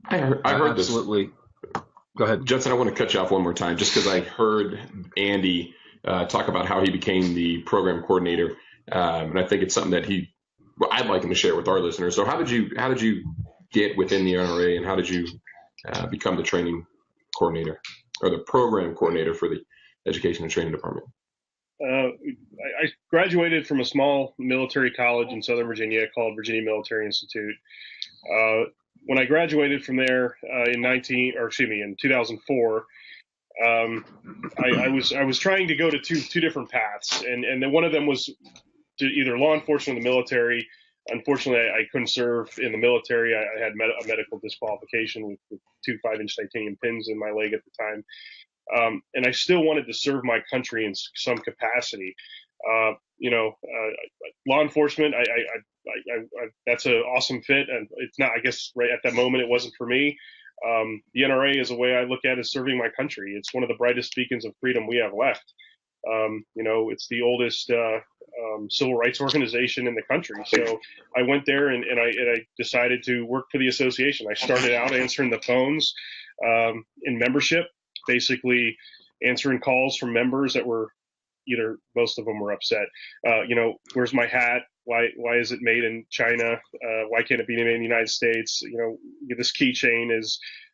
[SPEAKER 1] I heard
[SPEAKER 2] absolutely.
[SPEAKER 1] This.
[SPEAKER 2] Go ahead,
[SPEAKER 1] Judson. I want to cut you off one more time, just because I heard Andy talk about how he became the program coordinator, and I think it's something that I'd like him to share with our listeners. So, how did you get within the NRA, and how did you become the training coordinator or the program coordinator for the Education and Training Department?
[SPEAKER 3] I graduated from a small military college in Southern Virginia called Virginia Military Institute. When I graduated from there in 2004, I was trying to go to two different paths, and then one of them was to either law enforcement or the military. Unfortunately, I couldn't serve in the military. I had a medical disqualification with 2 5-inch titanium pins in my leg at the time. And I still wanted to serve my country in some capacity. Law enforcement, that's an awesome fit. And it's not, I guess, right at that moment, it wasn't for me. The NRA is a way I look at as serving my country. It's one of the brightest beacons of freedom we have left. It's the oldest civil rights organization in the country. So I went there and I decided to work for the association. I started out answering the phones in membership, basically answering calls from members that were most of them were upset. Where's my hat? Why is it made in China? Why can't it be made in the United States? This keychain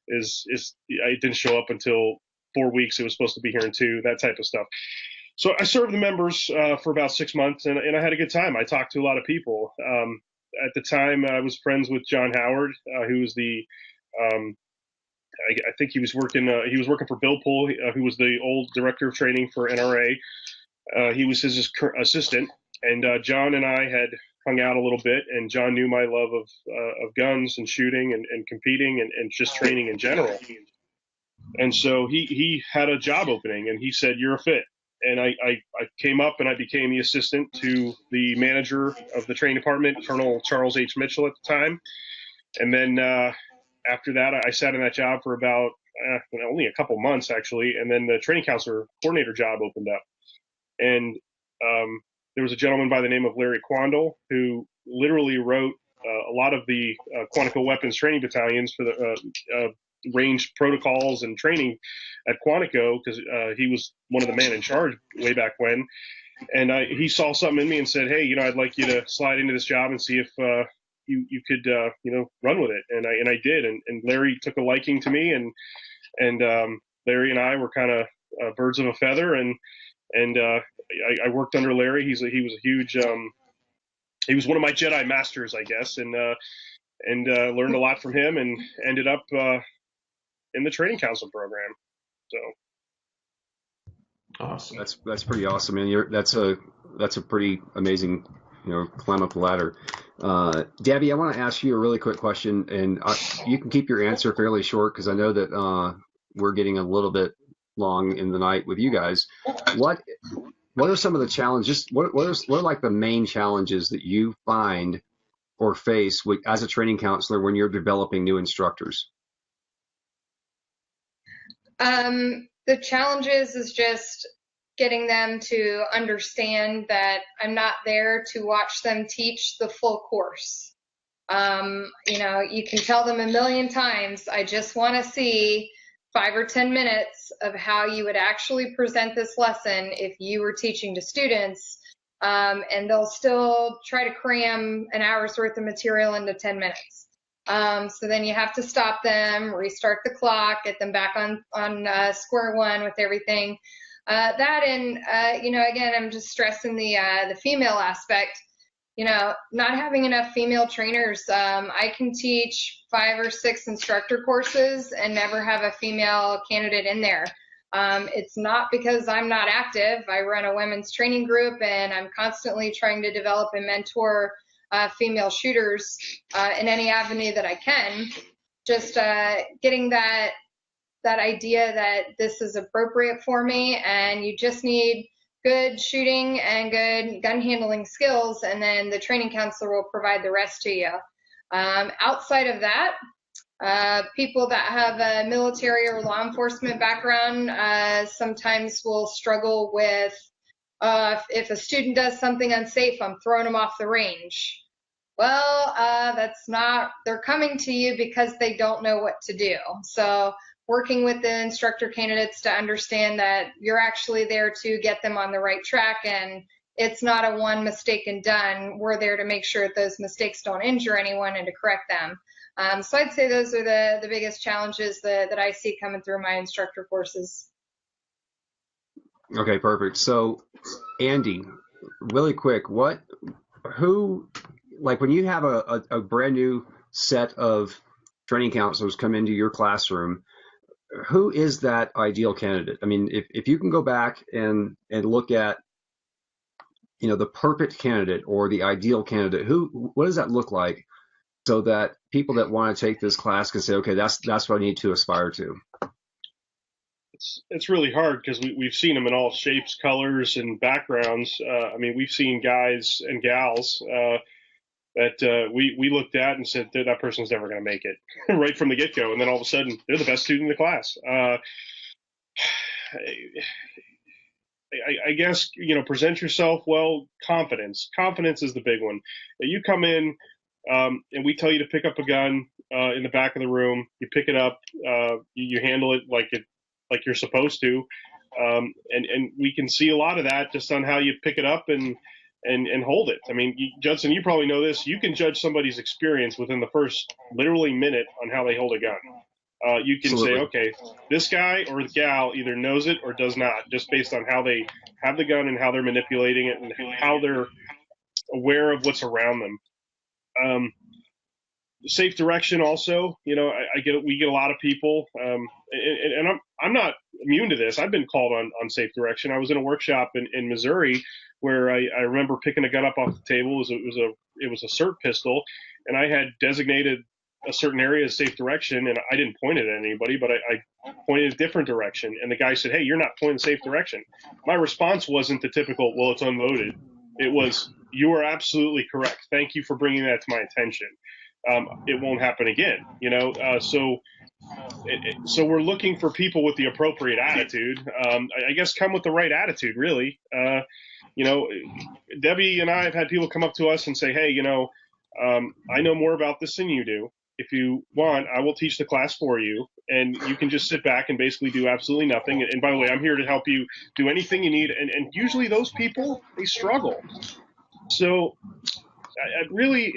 [SPEAKER 3] it didn't show up until 4 weeks. It was supposed to be here in 2, that type of stuff. So I served the members for about 6 months, and I had a good time. I talked to a lot of people. At the time, I was friends with John Howard, who was the I think he was working for Bill Poole, who was the old director of training for NRA. He was his assistant, and John and I had hung out a little bit, and John knew my love of guns and shooting and competing and just training in general. And so he had a job opening, and he said, "You're a fit." And I came up and I became the assistant to the manager of the training department, Colonel Charles H. Mitchell at the time. And then after that, I sat in that job for about only a couple months, actually. And then the training counselor coordinator job opened up. And there was a gentleman by the name of Larry Quandle who literally wrote a lot of the Quantico weapons training battalions for the range protocols and training at Quantico, because he was one of the men in charge way back when. And he saw something in me and said, "Hey, I'd like you to slide into this job and see if you could run with it." And I did. And Larry took a liking to me, and Larry and I were kind of birds of a feather. And I worked under Larry. He was a huge. He was one of my Jedi masters, I guess, and learned a lot from him, and ended up in the training council program. So
[SPEAKER 1] awesome.
[SPEAKER 2] That's pretty awesome, and that's a pretty amazing, climb up the ladder. Debbie, I want to ask you a really quick question, and you can keep your answer fairly short because I know that we're getting a little bit long in the night with you guys. What are some of the challenges? What are like the main challenges that you find or face as a training counselor when you're developing new instructors?
[SPEAKER 4] The challenges is just getting them to understand that I'm not there to watch them teach the full course. You can tell them a million times, I just want to see 5 or 10 minutes of how you would actually present this lesson if you were teaching to students, and they'll still try to cram an hour's worth of material into 10 minutes. So then you have to stop them, restart the clock, get them back on square one with everything. That and again, I'm just stressing the female aspect. Not having enough female trainers. I can teach 5 or 6 instructor courses and never have a female candidate in there. It's not because I'm not active. I run a women's training group, and I'm constantly trying to develop and mentor female shooters in any avenue that I can. Just getting that idea that this is appropriate for me, and you just need good shooting and good gun handling skills, and then the training counselor will provide the rest to you. Outside of that, people that have a military or law enforcement background sometimes will struggle with if a student does something unsafe, I'm throwing them off the range. Well, that's not, they're coming to you because they don't know what to do. So working with the instructor candidates to understand that you're actually there to get them on the right track, and it's not a one mistake and done. We're there to make sure that those mistakes don't injure anyone and to correct them. So I'd say those are the biggest challenges that I see coming through my instructor courses.
[SPEAKER 2] Okay, perfect. So Andy, really quick, when you have a brand new set of training counselors come into your classroom, who is that ideal candidate? I mean, if you can go back and look at, the perfect candidate or the ideal candidate, what does that look like, so that people that want to take this class can say, okay, that's what I need to aspire to?
[SPEAKER 3] It's really hard because we've seen them in all shapes, colors, and backgrounds. We've seen guys and gals that we looked at and said that person's never going to make it right from the get-go, and then all of a sudden they're the best student in the class. I guess, present yourself well. Confidence is the big one. You come in and we tell you to pick up a gun in the back of the room. You pick it up, you handle it like you're supposed to, and we can see a lot of that just on how you pick it up and hold it. I mean, Judson, you probably know this. You can judge somebody's experience within the first literally minute on how they hold a gun. You can
[SPEAKER 2] Absolutely.
[SPEAKER 3] say, okay, this guy or the gal either knows it or does not, just based on how they have the gun and how they're manipulating it and how they're aware of what's around them. Safe direction also, we get a lot of people, and I'm not immune to this. I've been called on safe direction. I was in a workshop in Missouri where I remember picking a gun up off the table. It was a SIRT pistol, and I had designated a certain area of safe direction, and I didn't point it at anybody, but I pointed a different direction, and the guy said, "Hey, you're not pointing the safe direction." My response wasn't the typical, "Well, it's unloaded." It was, "You are absolutely correct. Thank you for bringing that to my attention. It won't happen again." So we're looking for people with the appropriate attitude. I guess come with the right attitude, really. Debbie and I have had people come up to us and say, "Hey, I know more about this than you do. If you want, I will teach the class for you, and you can just sit back and basically do absolutely nothing. And by the way, I'm here to help you do anything you need." And usually those people, they struggle. So I really,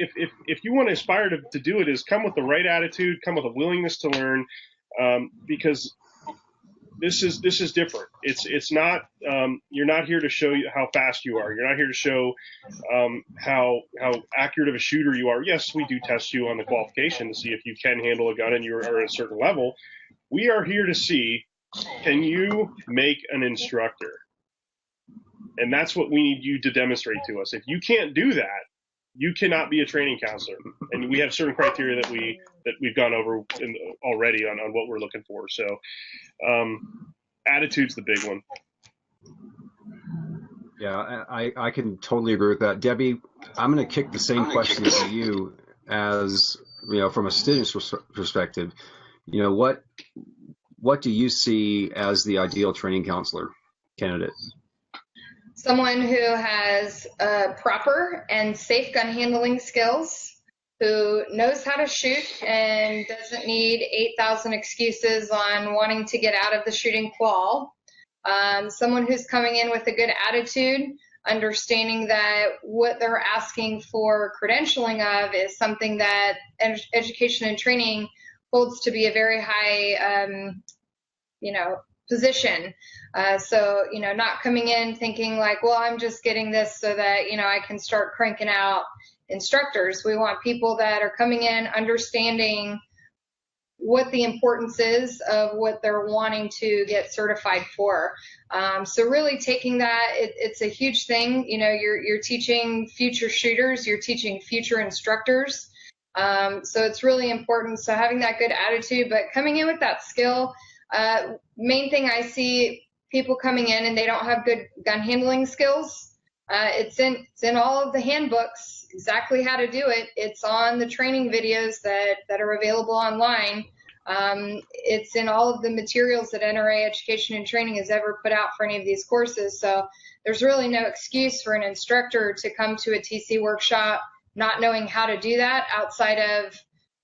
[SPEAKER 3] if you want to aspire to do it, is come with the right attitude, come with a willingness to learn, because this is different. It's not, you're not here to show you how fast you are. You're not here to show how accurate of a shooter you are. Yes, we do test you on the qualification to see if you can handle a gun and you are at a certain level. We are here to see, can you make an instructor? And that's what we need you to demonstrate to us. If you can't do that, you cannot be a training counselor. And we have certain criteria that we've gone over already on what we're looking for. So attitude's the big one.
[SPEAKER 2] Yeah, I can totally agree with that. Debbie, I'm going to kick the same question to you as, from a student's perspective. What do you see as the ideal training counselor candidate?
[SPEAKER 4] Someone who has proper and safe gun handling skills, who knows how to shoot and doesn't need 8,000 excuses on wanting to get out of the shooting qual. Someone who's coming in with a good attitude, understanding that what they're asking for credentialing of is something that education and training holds to be a very high, position. So not coming in thinking like, well, I'm just getting this so that, I can start cranking out instructors. We want people that are coming in understanding what the importance is of what they're wanting to get certified for. So really taking that, it's a huge thing. You're teaching future shooters, you're teaching future instructors. So it's really important. So having that good attitude, but coming in with that skill. Main thing I see people coming in and they don't have good gun handling skills. It's in all of the handbooks, exactly how to do it. It's on the training videos that are available online. It's in all of the materials that NRA Education and Training has ever put out for any of these courses. So there's really no excuse for an instructor to come to a TC workshop not knowing how to do that, outside of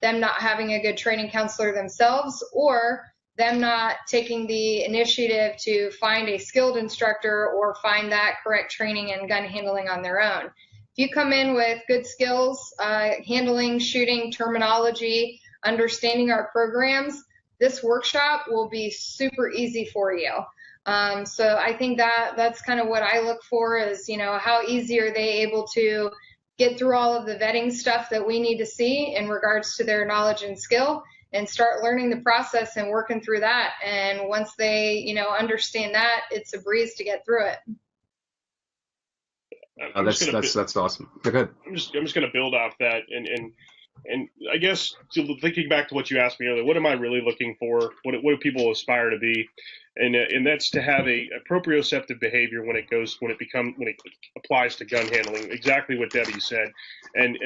[SPEAKER 4] them not having a good training counselor themselves, or them not taking the initiative to find a skilled instructor or find that correct training and gun handling on their own. If you come in with good skills, handling, shooting, terminology, understanding our programs, this workshop will be super easy for you. So I think that's kind of what I look for is, how easy are they able to get through all of the vetting stuff that we need to see in regards to their knowledge and skill, and start learning the process and working through that. And once they, understand that, it's a breeze to get through it.
[SPEAKER 2] That's awesome. Go ahead.
[SPEAKER 3] I'm just going to build off that, and I guess thinking back to what you asked me earlier, what am I really looking for? What do people aspire to be? And that's to have a proprioceptive behavior when it applies to gun handling. Exactly what Debbie said. And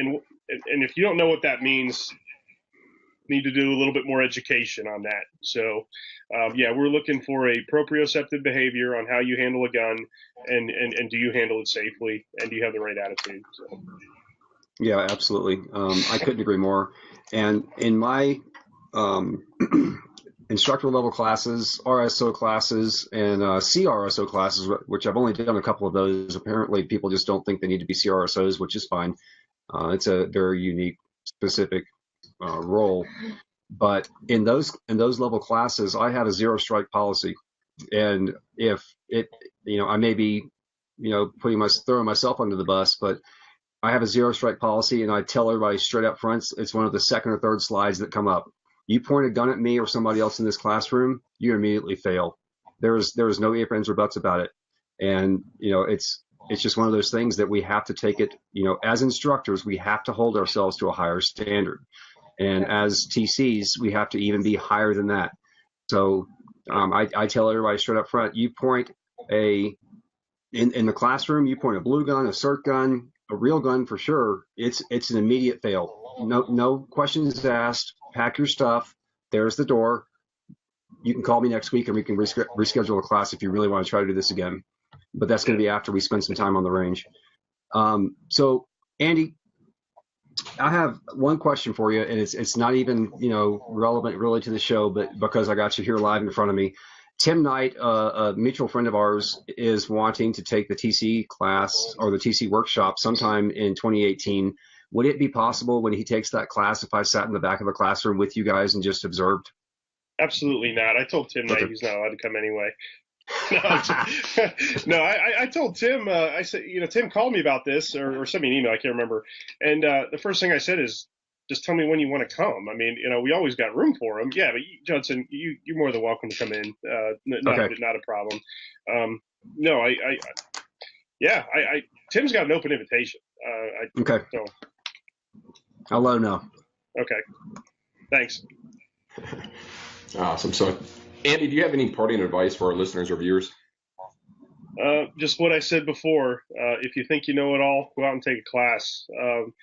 [SPEAKER 3] if you don't know what that means, need to do a little bit more education on that. So we're looking for a proprioceptive behavior on how you handle a gun, and do you handle it safely, and do you have the right attitude? So.
[SPEAKER 2] Yeah, absolutely. I couldn't agree more. And in my instructor level classes, RSO classes, and CRSO classes, which I've only done a couple of those, apparently people just don't think they need to be CRSOs, which is fine. It's a very unique, specific role. But in those level classes, I have a 0 strike policy. And if it, I may be, throwing myself under the bus, but I have a 0 strike policy, and I tell everybody straight up front, it's one of the second or third slides that come up. You point a gun at me or somebody else in this classroom, you immediately fail. There is no ifs, ands, or buts about it. And, it's just one of those things that we have to take it, as instructors, we have to hold ourselves to a higher standard. And as TCs, we have to even be higher than that. So I tell everybody straight up front, you point in the classroom, you point a blue gun, a cert gun, a real gun for sure, it's an immediate fail. No questions asked. Pack your stuff. There's the door. You can call me next week and we can reschedule a class if you really want to try to do this again. But that's going to be after we spend some time on the range. So Andy, I have one question for you, and it's not even relevant really to the show, but because I got you here live in front of me. Tim Knight, a mutual friend of ours, is wanting to take the TC class or the TC workshop sometime in 2018. Would it be possible when he takes that class if I sat in the back of the classroom with you guys and just observed?
[SPEAKER 3] Absolutely not. I told Tim Knight he's not allowed to come anyway. No, I told Tim, I said, Tim called me about this or sent me an email. I can't remember. And the first thing I said is, just tell me when you want to come. I mean, we always got room for him. Yeah, but Judson, you're more than welcome to come in. Not a problem. No, Tim's got an open invitation.
[SPEAKER 2] Okay. So. I'll let him know.
[SPEAKER 3] Okay. Thanks.
[SPEAKER 1] Awesome. So, Andy, do you have any parting advice for our listeners or viewers?
[SPEAKER 3] Just what I said before. If you think you know it all, go out and take a class. I've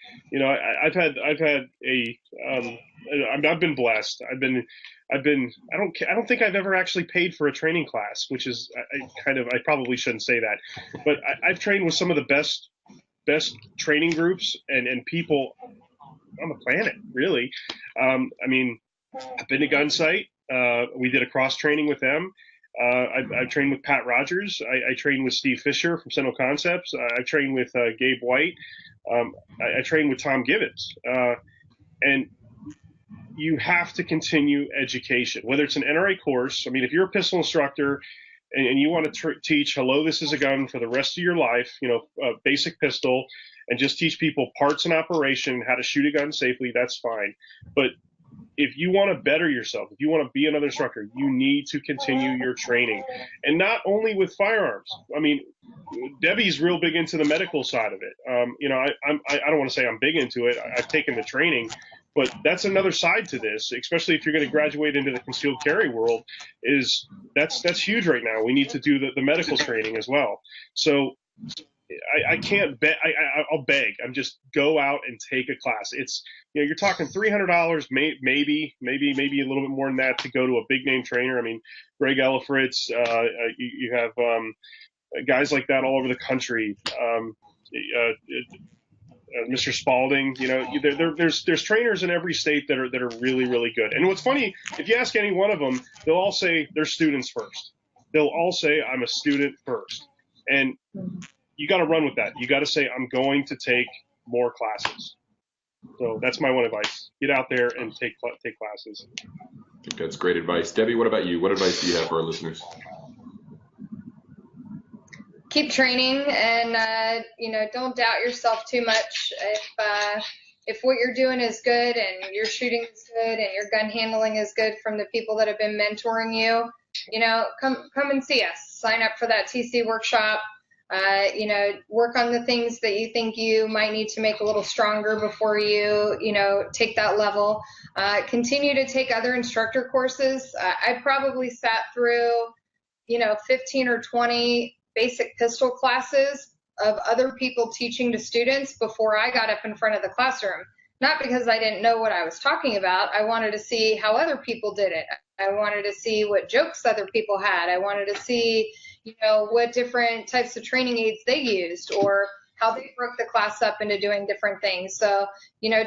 [SPEAKER 3] been blessed. I don't think I've ever actually paid for a training class, which is I probably shouldn't say that, but I've trained with some of the best training groups and people on the planet, really. I've been to Gunsight. We did a cross training with them. I've trained with Pat Rogers. I trained with Steve Fisher from Central Concepts. I trained with Gabe White. I trained with Tom Gibbons. And you have to continue education, whether it's an NRA course. I mean, if you're a pistol instructor and you want to teach, hello, this is a gun for the rest of your life, basic pistol, and just teach people parts and operation, how to shoot a gun safely, that's fine. But if you want to better yourself, if you want to be another instructor, you need to continue your training. And not only with firearms. I mean, Debbie's real big into the medical side of it. I don't want to say I'm big into it. I've taken the training, but that's another side to this, especially if you're going to graduate into the concealed carry world, that's huge right now. We need to do the medical training as well. So I can't bet. I'll beg. I'm just go out and take a class. It's you're talking $300, maybe a little bit more than that to go to a big name trainer. I mean, Greg Ellifritz. You have guys like that all over the country. Mr. Spalding. There's trainers in every state that are really, really good. And what's funny, if you ask any one of them, they'll all say they're students first. They'll all say I'm a student first, and you got to run with that. You got to say, I'm going to take more classes. So that's my one advice. Get out there and take classes.
[SPEAKER 1] I think that's great advice. Debbie, what about you? What advice do you have for our listeners?
[SPEAKER 4] Keep training and, don't doubt yourself too much. If what you're doing is good and your shooting is good and your gun handling is good from the people that have been mentoring you, come and see us. Sign up for that TC workshop. Work on the things that you think you might need to make a little stronger before you, take that level. Continue to take other instructor courses. I probably sat through, 15 or 20 basic pistol classes of other people teaching to students before I got up in front of the classroom. Not because I didn't know what I was talking about. I wanted to see how other people did it. I wanted to see what jokes other people had. I wanted to see what different types of training aids they used or how they broke the class up into doing different things. So,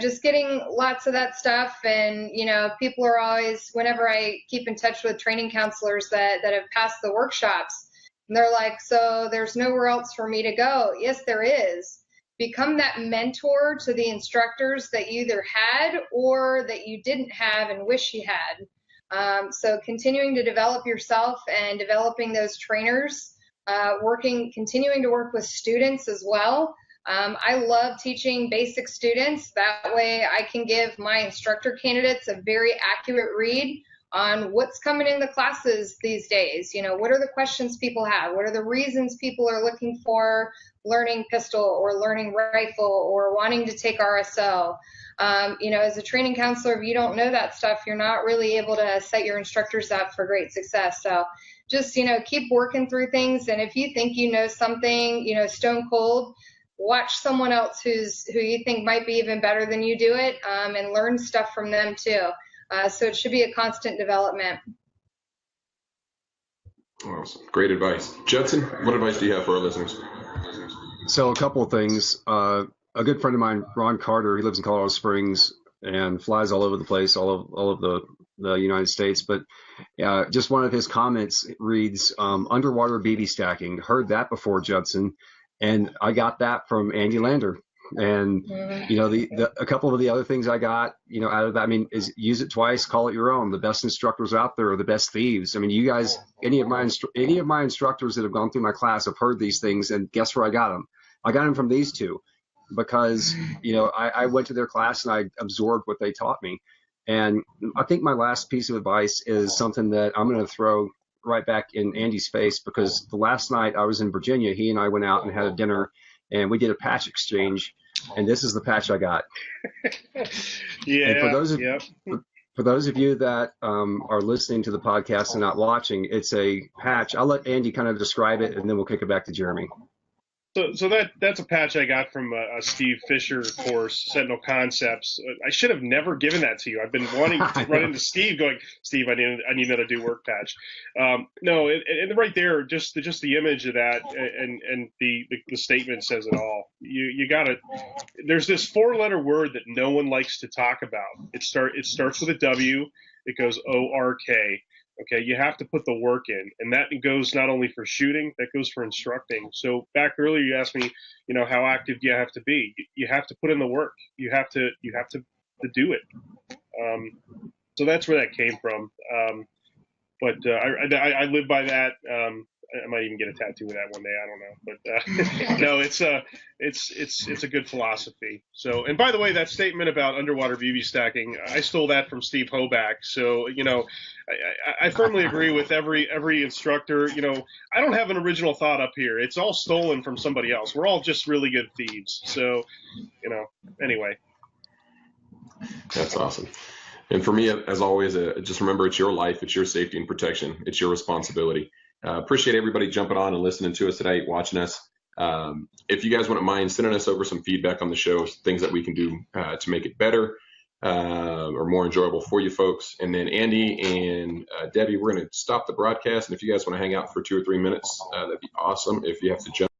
[SPEAKER 4] just getting lots of that stuff. And, people are always, whenever I keep in touch with training counselors that have passed the workshops, and they're like, so there's nowhere else for me to go. Yes, there is. Become that mentor to the instructors that you either had or that you didn't have and wish you had. So continuing to develop yourself and developing those trainers, continuing to work with students as well. I love teaching basic students. That way I can give my instructor candidates a very accurate read on what's coming in the classes these days. You know, what are the questions people have? What are the reasons people are looking for learning pistol or learning rifle or wanting to take RSO? You know, as a training counselor, if you don't know that stuff, you're not really able to set your instructors up for great success. So just, you know, keep working through things. And if you think you know something, you know, stone cold, watch someone else who you think might be even better than you do it, and learn stuff from them too. So it should be a constant development.
[SPEAKER 1] Awesome. Great advice. Judson, what advice do you have for our listeners?
[SPEAKER 2] So a couple of things. A good friend of mine, Ron Carter, he lives in Colorado Springs and flies all over the place, all of the United States. But just one of his comments reads, underwater BB stacking. Heard that before, Judson. And I got that from Andy Lander. And, you know, a couple of the other things I got, you know, out of that, I mean, is use it twice, call it your own. The best instructors out there are the best thieves. I mean, you guys, any of my instructors that have gone through my class have heard these things, and guess where I got them? I got them from these two, because, you know, I went to their class and I absorbed what they taught me. And I think my last piece of advice is something that I'm going to throw right back in Andy's face, because the last night I was in Virginia, he and I went out and had a dinner, and we did a patch exchange, and this is the patch I got.
[SPEAKER 3] Yeah.
[SPEAKER 2] And for those of you that are listening to the podcast and not watching, it's a patch. I'll let Andy kind of describe it, and then we'll kick it back to Jeremy.
[SPEAKER 3] So that's a patch I got from a Steve Fisher course, Sentinel Concepts. I should have never given that to you. I've been wanting to run into Steve, going, Steve, I need another do work patch. No, and right there, just the image of that and the statement says it all. You got to. There's this 4-letter word that no one likes to talk about. It starts with a W. It goes ORK. Okay, you have to put the work in, and that goes not only for shooting, that goes for instructing. So back earlier, you asked me, you know, how active do you have to be? You have to put in the work. You have to do it. So that's where that came from. But I live by that. I might even get a tattoo of that one day. I don't know, but no, it's a good philosophy. So, and by the way, that statement about underwater BB stacking, I stole that from Steve Hoback. So, you know, I firmly agree with every instructor. You know, I don't have an original thought up here. It's all stolen from somebody else. We're all just really good thieves. So, you know, anyway.
[SPEAKER 1] That's awesome. And for me, as always, just remember, it's your life, it's your safety and protection, it's your responsibility. Appreciate everybody jumping on and listening to us today, watching us. If you guys wouldn't mind sending us over some feedback on the show, things that we can do to make it better or more enjoyable for you folks. And then Andy and Debbie, we're going to stop the broadcast. And if you guys want to hang out for 2 or 3 minutes, that'd be awesome. If you have to jump